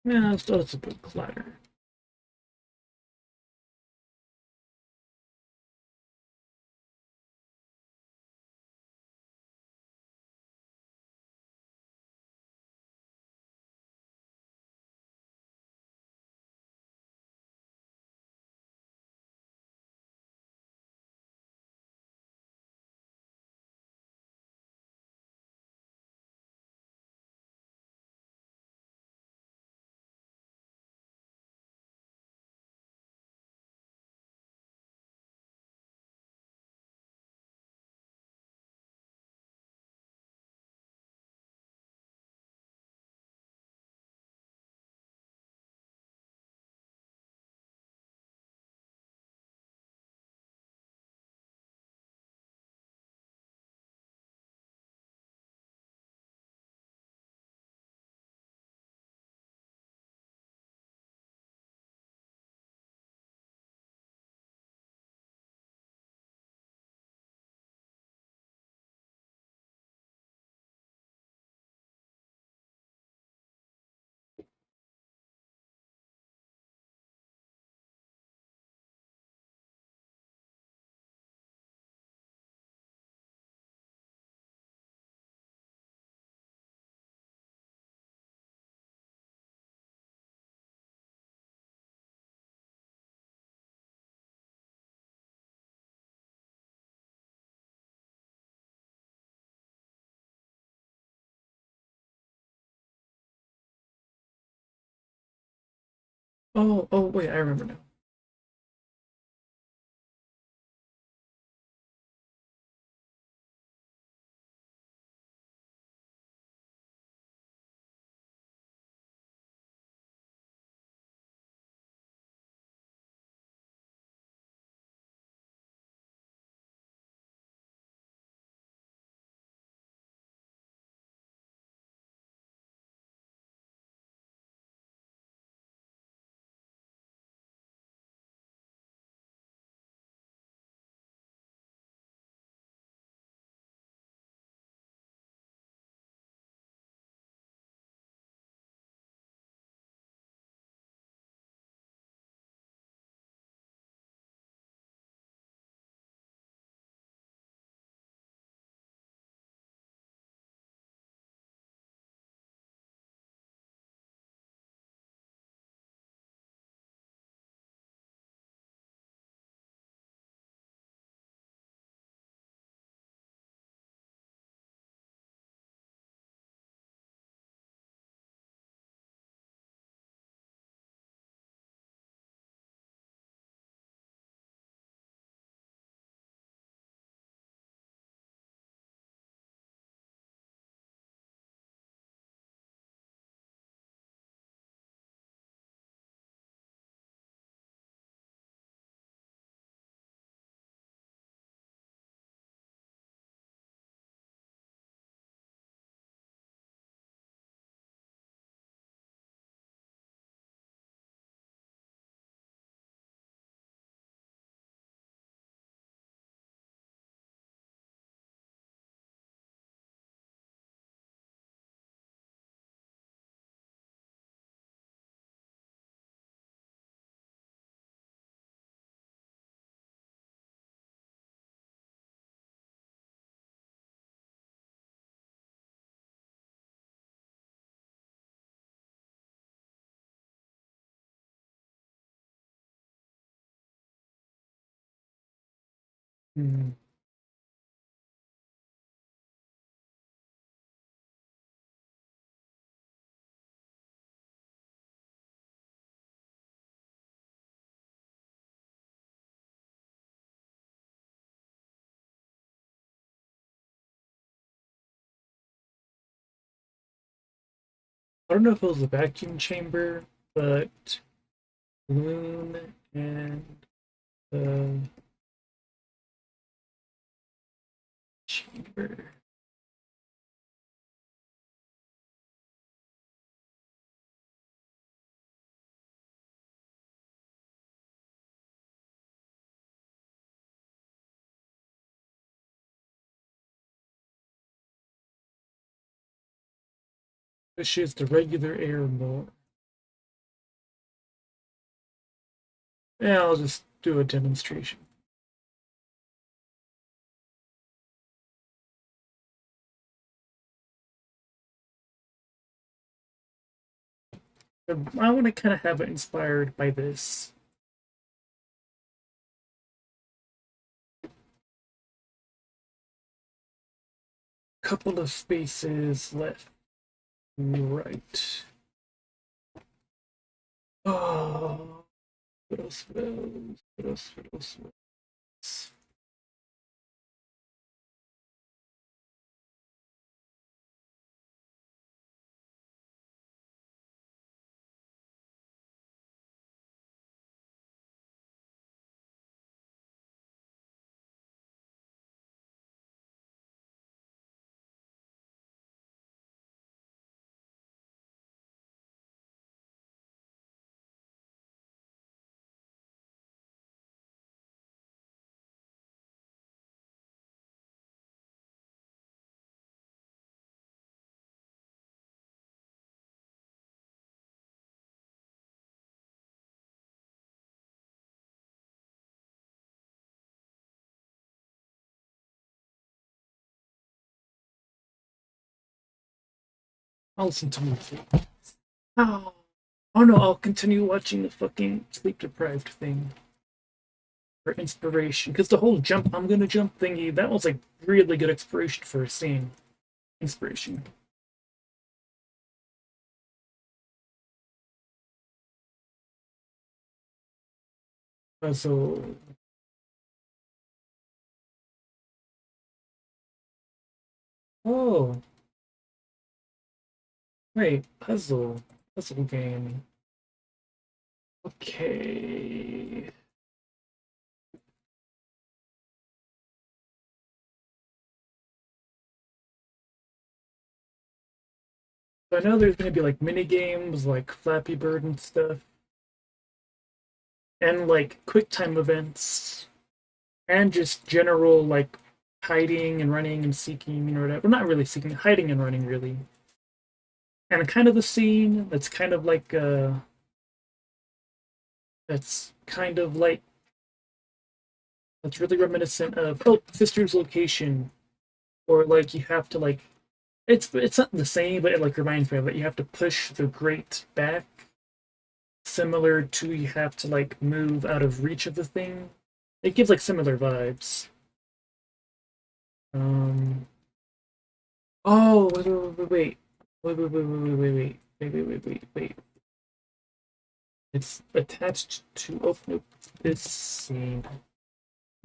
Yeah, that's a bit clutter. Oh, wait, I remember now. Hmm. I don't know if it was a vacuum chamber, but balloon and the chamber. Pushes the regular air more. Yeah, I'll just do a demonstration. I want to kind of have it inspired by this. Couple of spaces left. Right. Oh, what else? What else? What else? What else? What else? I'll listen to music. Oh. Oh no, I'll continue watching the fucking sleep deprived thing for inspiration. Because the whole jump, I'm gonna jump thingy, that was like really good inspiration for a scene. Inspiration. So, oh, wait, puzzle game. Okay. So I know there's gonna be like mini games like Flappy Bird and stuff, and like quick time events, and just general like hiding and running and seeking or whatever. Well, not really seeking, hiding and running really. And kind of a scene that's kind of like that's really reminiscent of Sister's Location, or like you have to like it's not the same, but it like reminds me of it. You have to push the grate back, similar to you have to like move out of reach of the thing. It gives like similar vibes. Um. Oh wait. It's attached to open up this scene.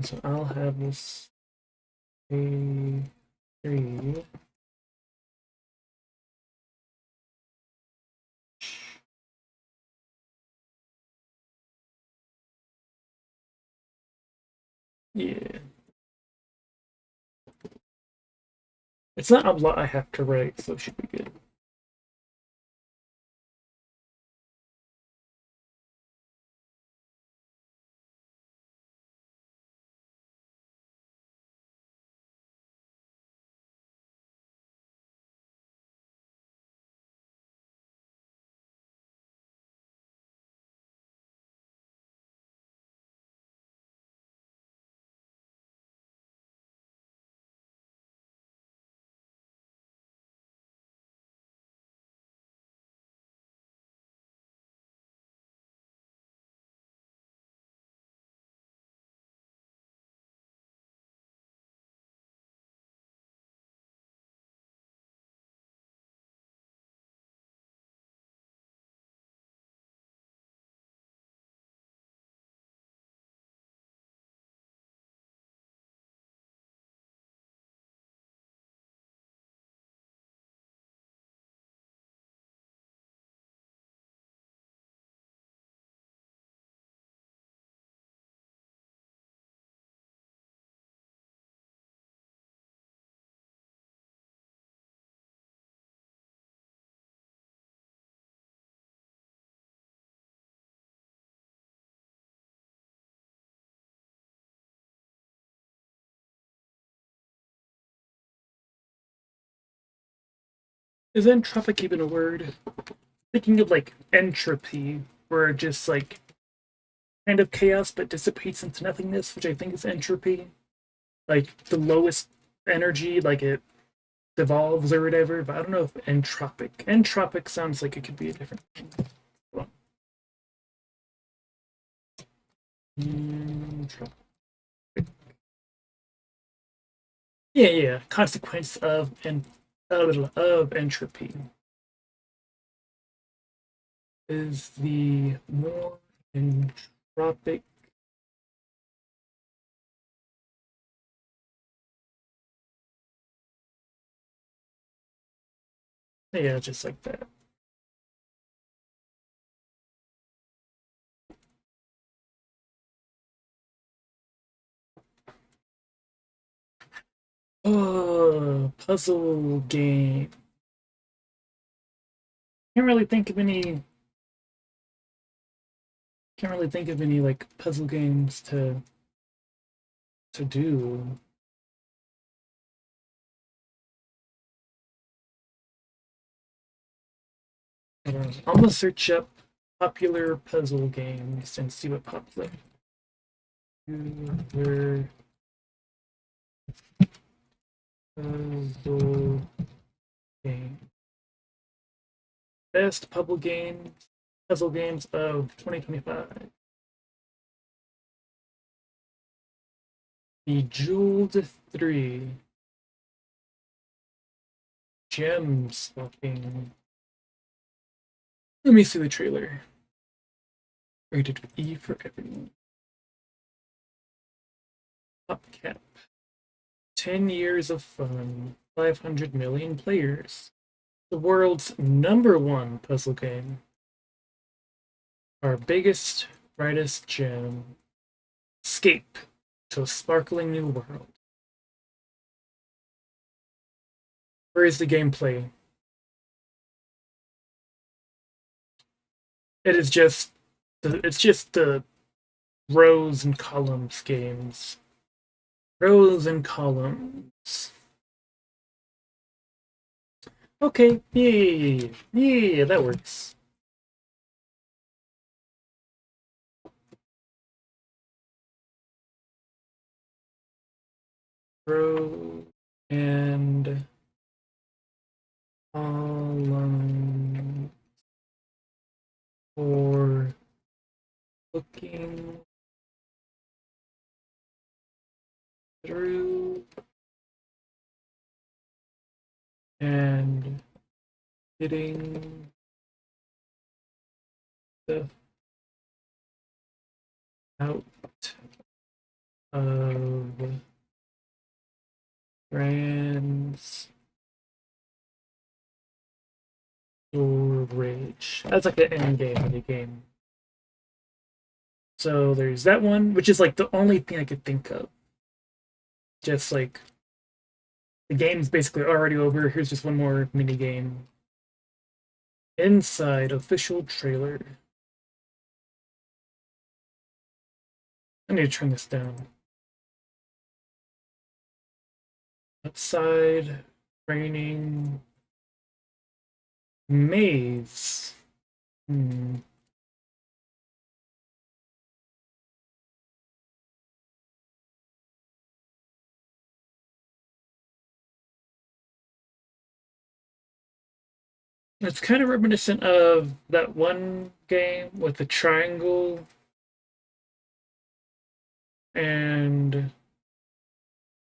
So I'll have this a three. Yeah. It's not a lot I have to write, so it should be good. Is entropic even a word? Thinking of like entropy, where it just like kind of chaos but dissipates into nothingness, which I think is entropy. Like the lowest energy, like it devolves or whatever, but I don't know if entropic. Entropic sounds like it could be a different thing. Entropic. Yeah, yeah. Consequence of entropy is the more entropic. Yeah, just like that. Oh, puzzle game. Can't really think of any. Can't really think of any like puzzle games to do. I'm gonna search up popular puzzle games and see what pops up. Popular puzzle game. Best puzzle games of 2025. Bejeweled 3. Gem swapping. Let me see the trailer. Rated E for everyone. Popcat. 10 years of fun. 500 million players. The world's #1 puzzle game. Our biggest, brightest gem. Escape to a sparkling new world. Where is the gameplay? It's just the rows and columns games. Rows and columns. Okay, yeah, that works. Row and column for looking through and getting the out of trans storage. That's like the end game of the game. So there's that one, which is like the only thing I could think of. Just like the game's basically already over. Here's just one more mini game. Inside official trailer. I need to turn this down. Outside, raining, maze. Hmm. It's kind of reminiscent of that one game with the triangle and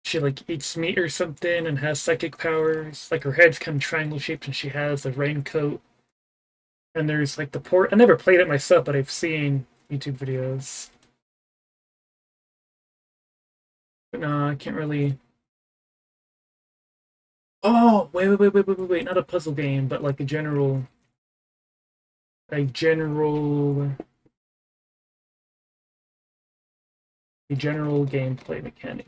she like eats meat or something and has psychic powers. Like her head's kind of triangle shaped and she has a raincoat. And there's like the port. I never played it myself, but I've seen YouTube videos. But no, I can't really. Oh, wait! Not a puzzle game, but like a general gameplay mechanic.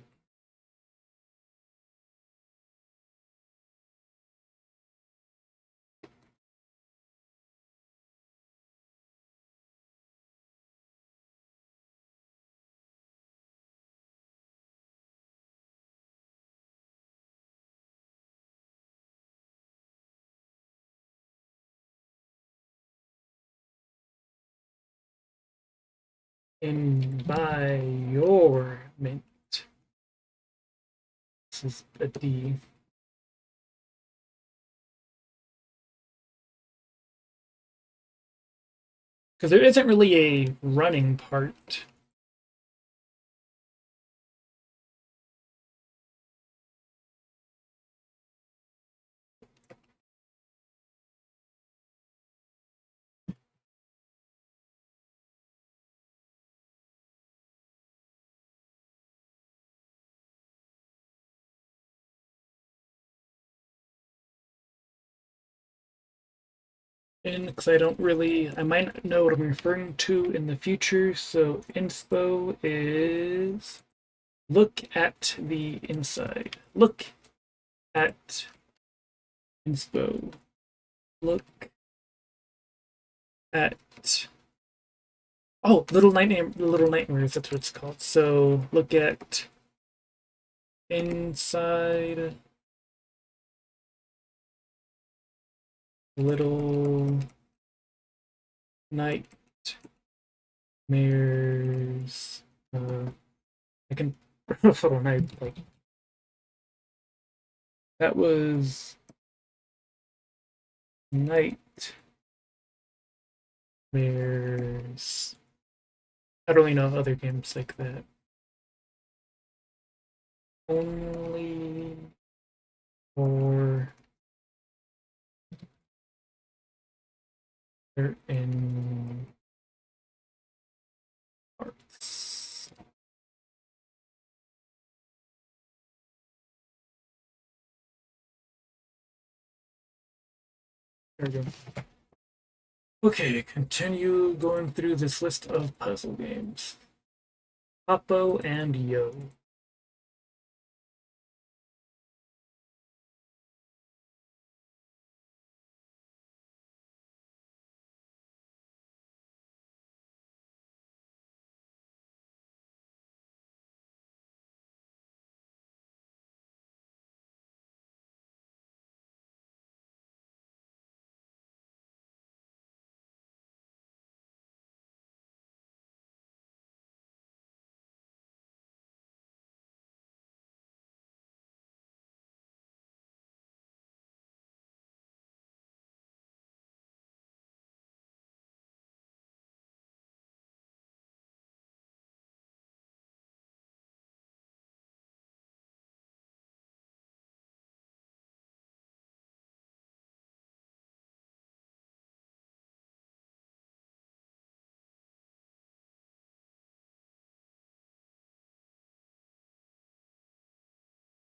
environment. This is a D. Because there isn't really a running part. And because I might not know what I'm referring to in the future. So inspo is look at the inside. Look at inspo. Look at little nightmares. That's what it's called. So look at inside little nightmares. I can hold on. I like that was nightmares. I don't really know other games like that. Only for certain parts. There we go. Okay, continue going through this list of puzzle games. Papo and Yo.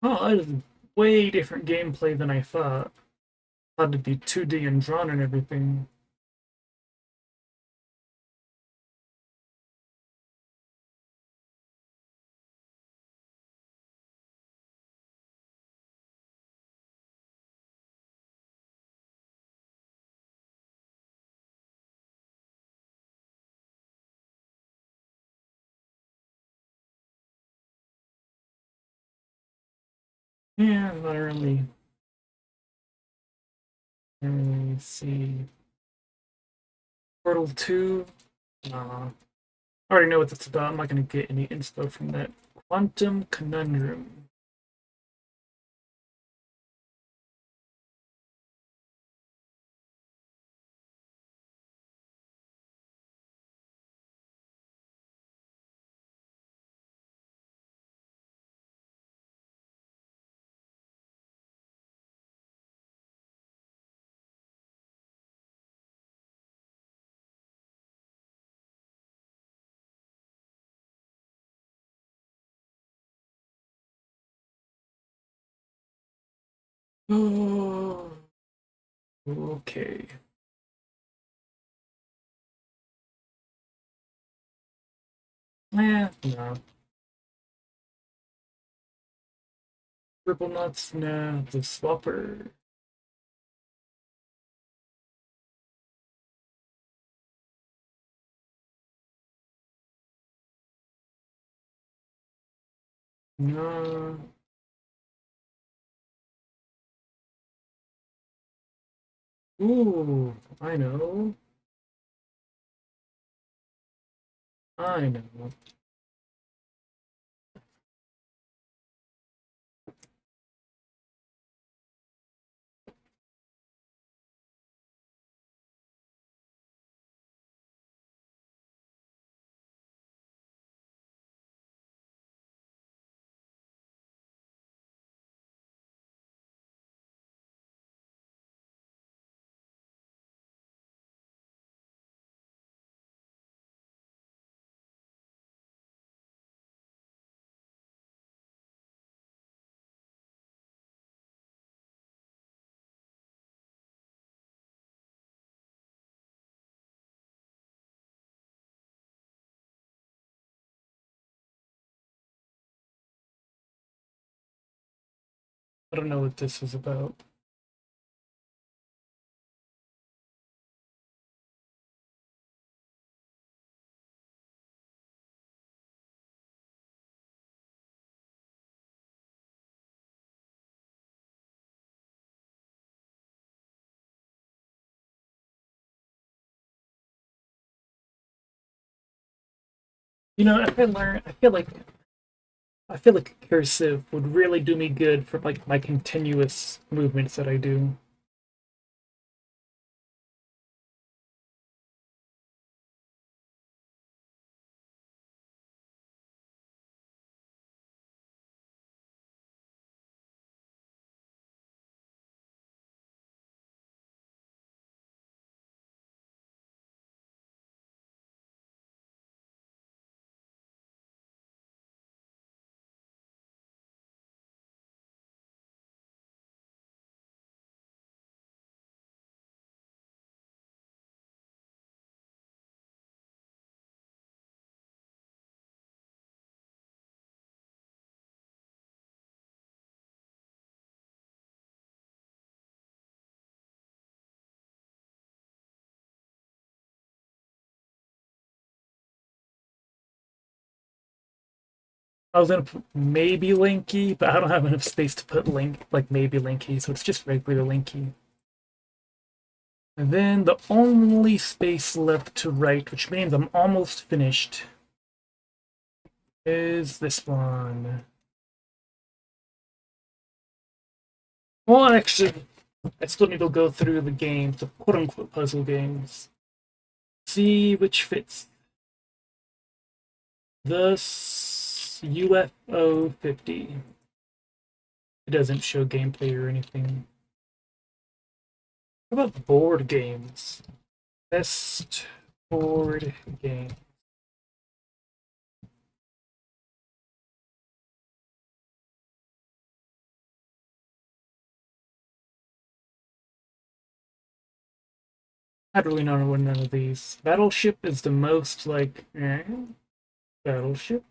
Oh, that is way different gameplay than I thought. Had to be 2D and drawn and everything. Yeah, not really. Let me see. Portal 2. Nah. I already know what that's about. I'm not going to get any info from that. Quantum Conundrum. Oh, okay. No. Triple nuts, nah. The swapper. No. Ooh, I know. I know. I don't know what this is about. You know, I feel like cursive would really do me good for like my continuous movements that I do. I was gonna put maybe Linky, but I don't have enough space to put Link like maybe Linky, so it's just regular Linky. And then the only space left to write, which means I'm almost finished, is this one. Well, actually, I still need to go through the games, the quote-unquote puzzle games. See which fits. Thus, UFO 50. It doesn't show gameplay or anything. How about board games? Best board game. I really don't know none of these. Battleship is the most like Battleship.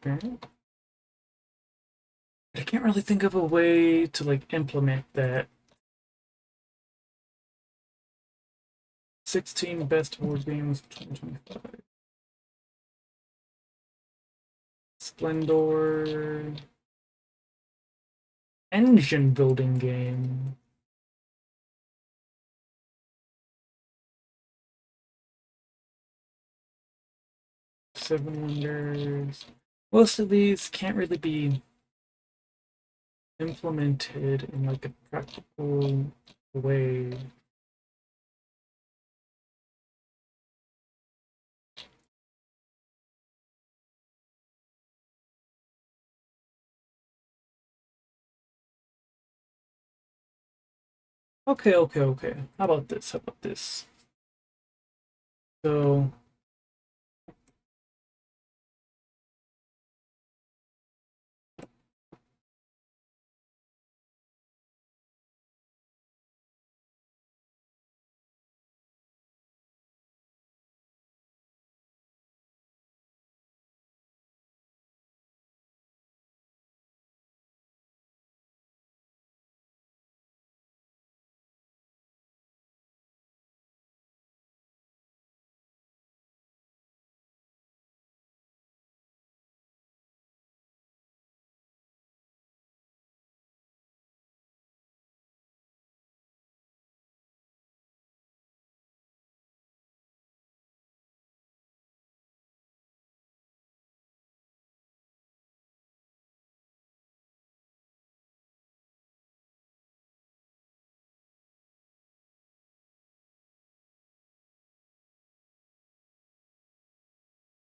I can't really think of a way to like implement that. 16 best board games 2025. Splendor. Engine building game. Seven Wonders. Most of these can't really be implemented in like a practical way. Okay, okay, okay. How about this? How about this? So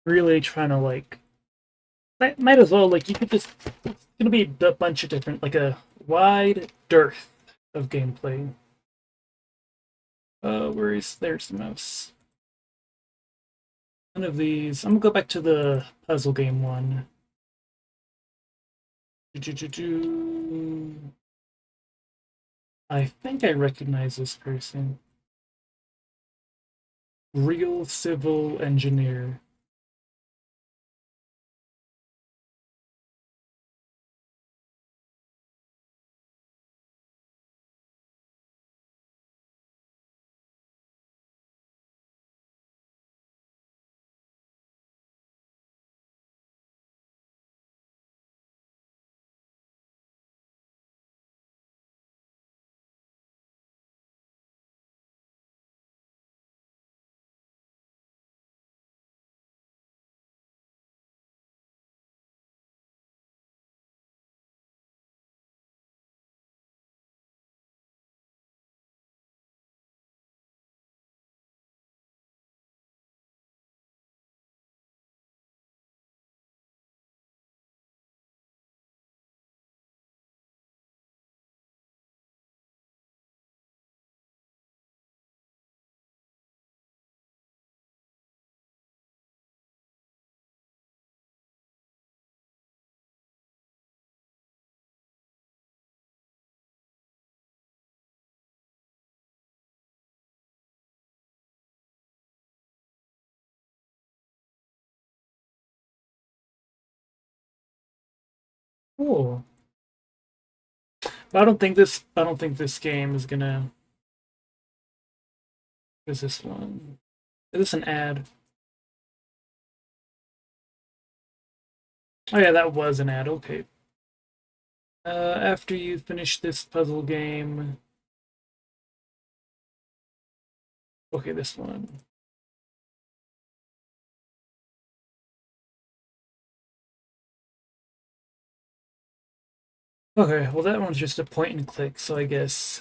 really trying to like, might as well like you could just, it's gonna be a bunch of different, like a wide dearth of gameplay. Where is there's the mouse? One of these. I'm gonna go back to the puzzle game one. I think I recognize this person. Real civil engineer. Cool. But I don't think this game is gonna. What is this one? Is this an ad? Oh yeah, that was an ad. Okay. After you finish this puzzle game. Okay, this one. Okay, well that one's just a point and click, so I guess.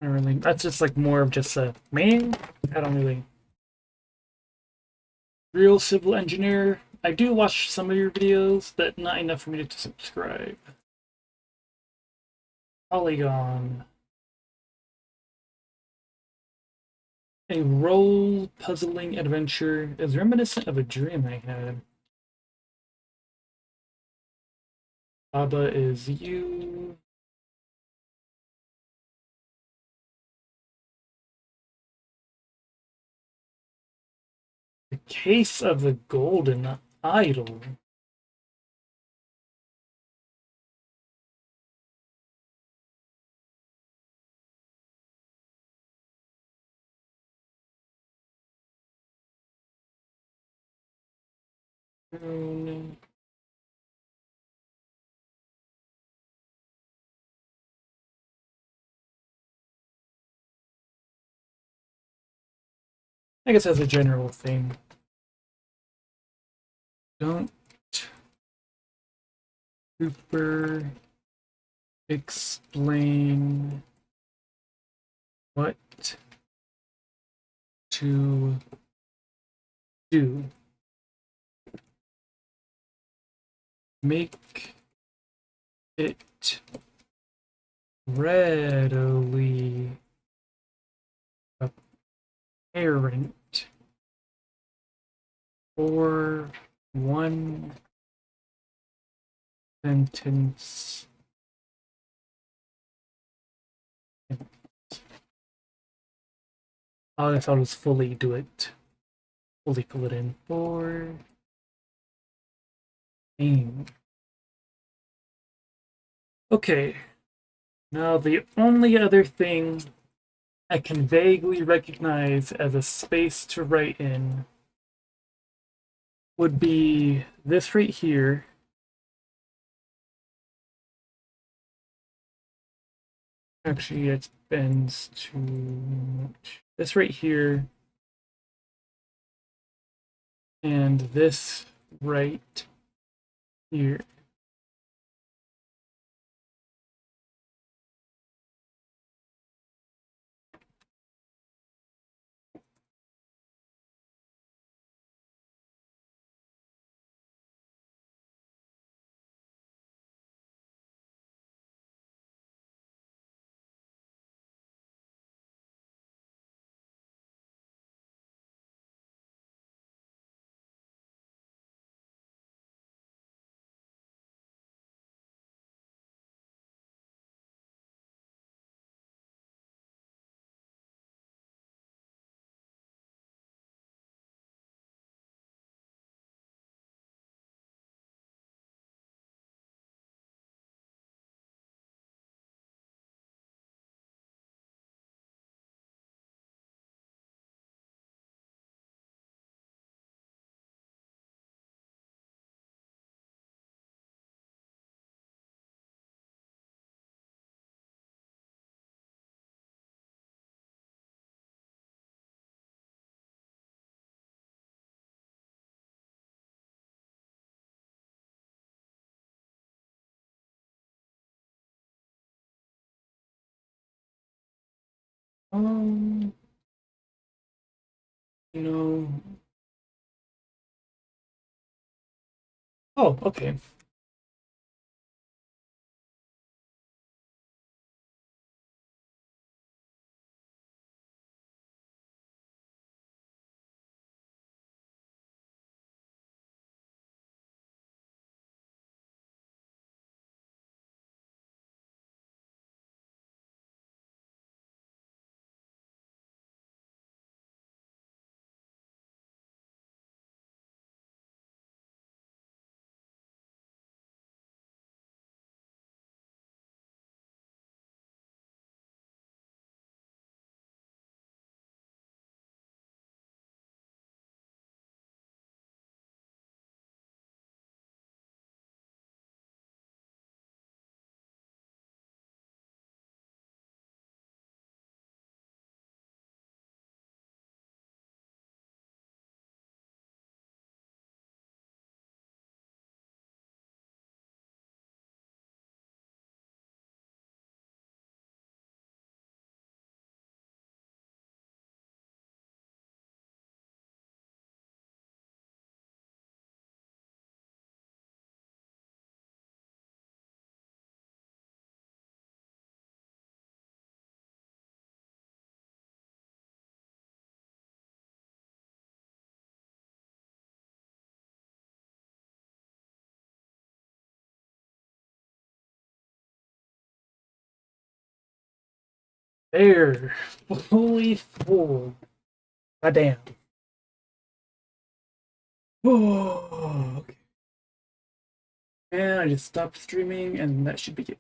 I don't really. That's just like more of just a man. I don't really. Real civil engineer. I do watch some of your videos, but not enough for me to subscribe. Polygon. A role puzzling adventure is reminiscent of a dream I had. Baba is you. The case of the golden idol. I guess as a general thing. Don't super explain what to do. Make it readily apparent for one sentence. I guess I'll just fully do it. Fully fill it in for aim. Okay. Now the only other thing I can vaguely recognize as a space to write in would be this right here. Actually, it bends too much. This right here, and this right here. Um, no. Oh, okay. There. Fully full. Goddamn. Oh, okay. And I just stopped streaming, and that should be it.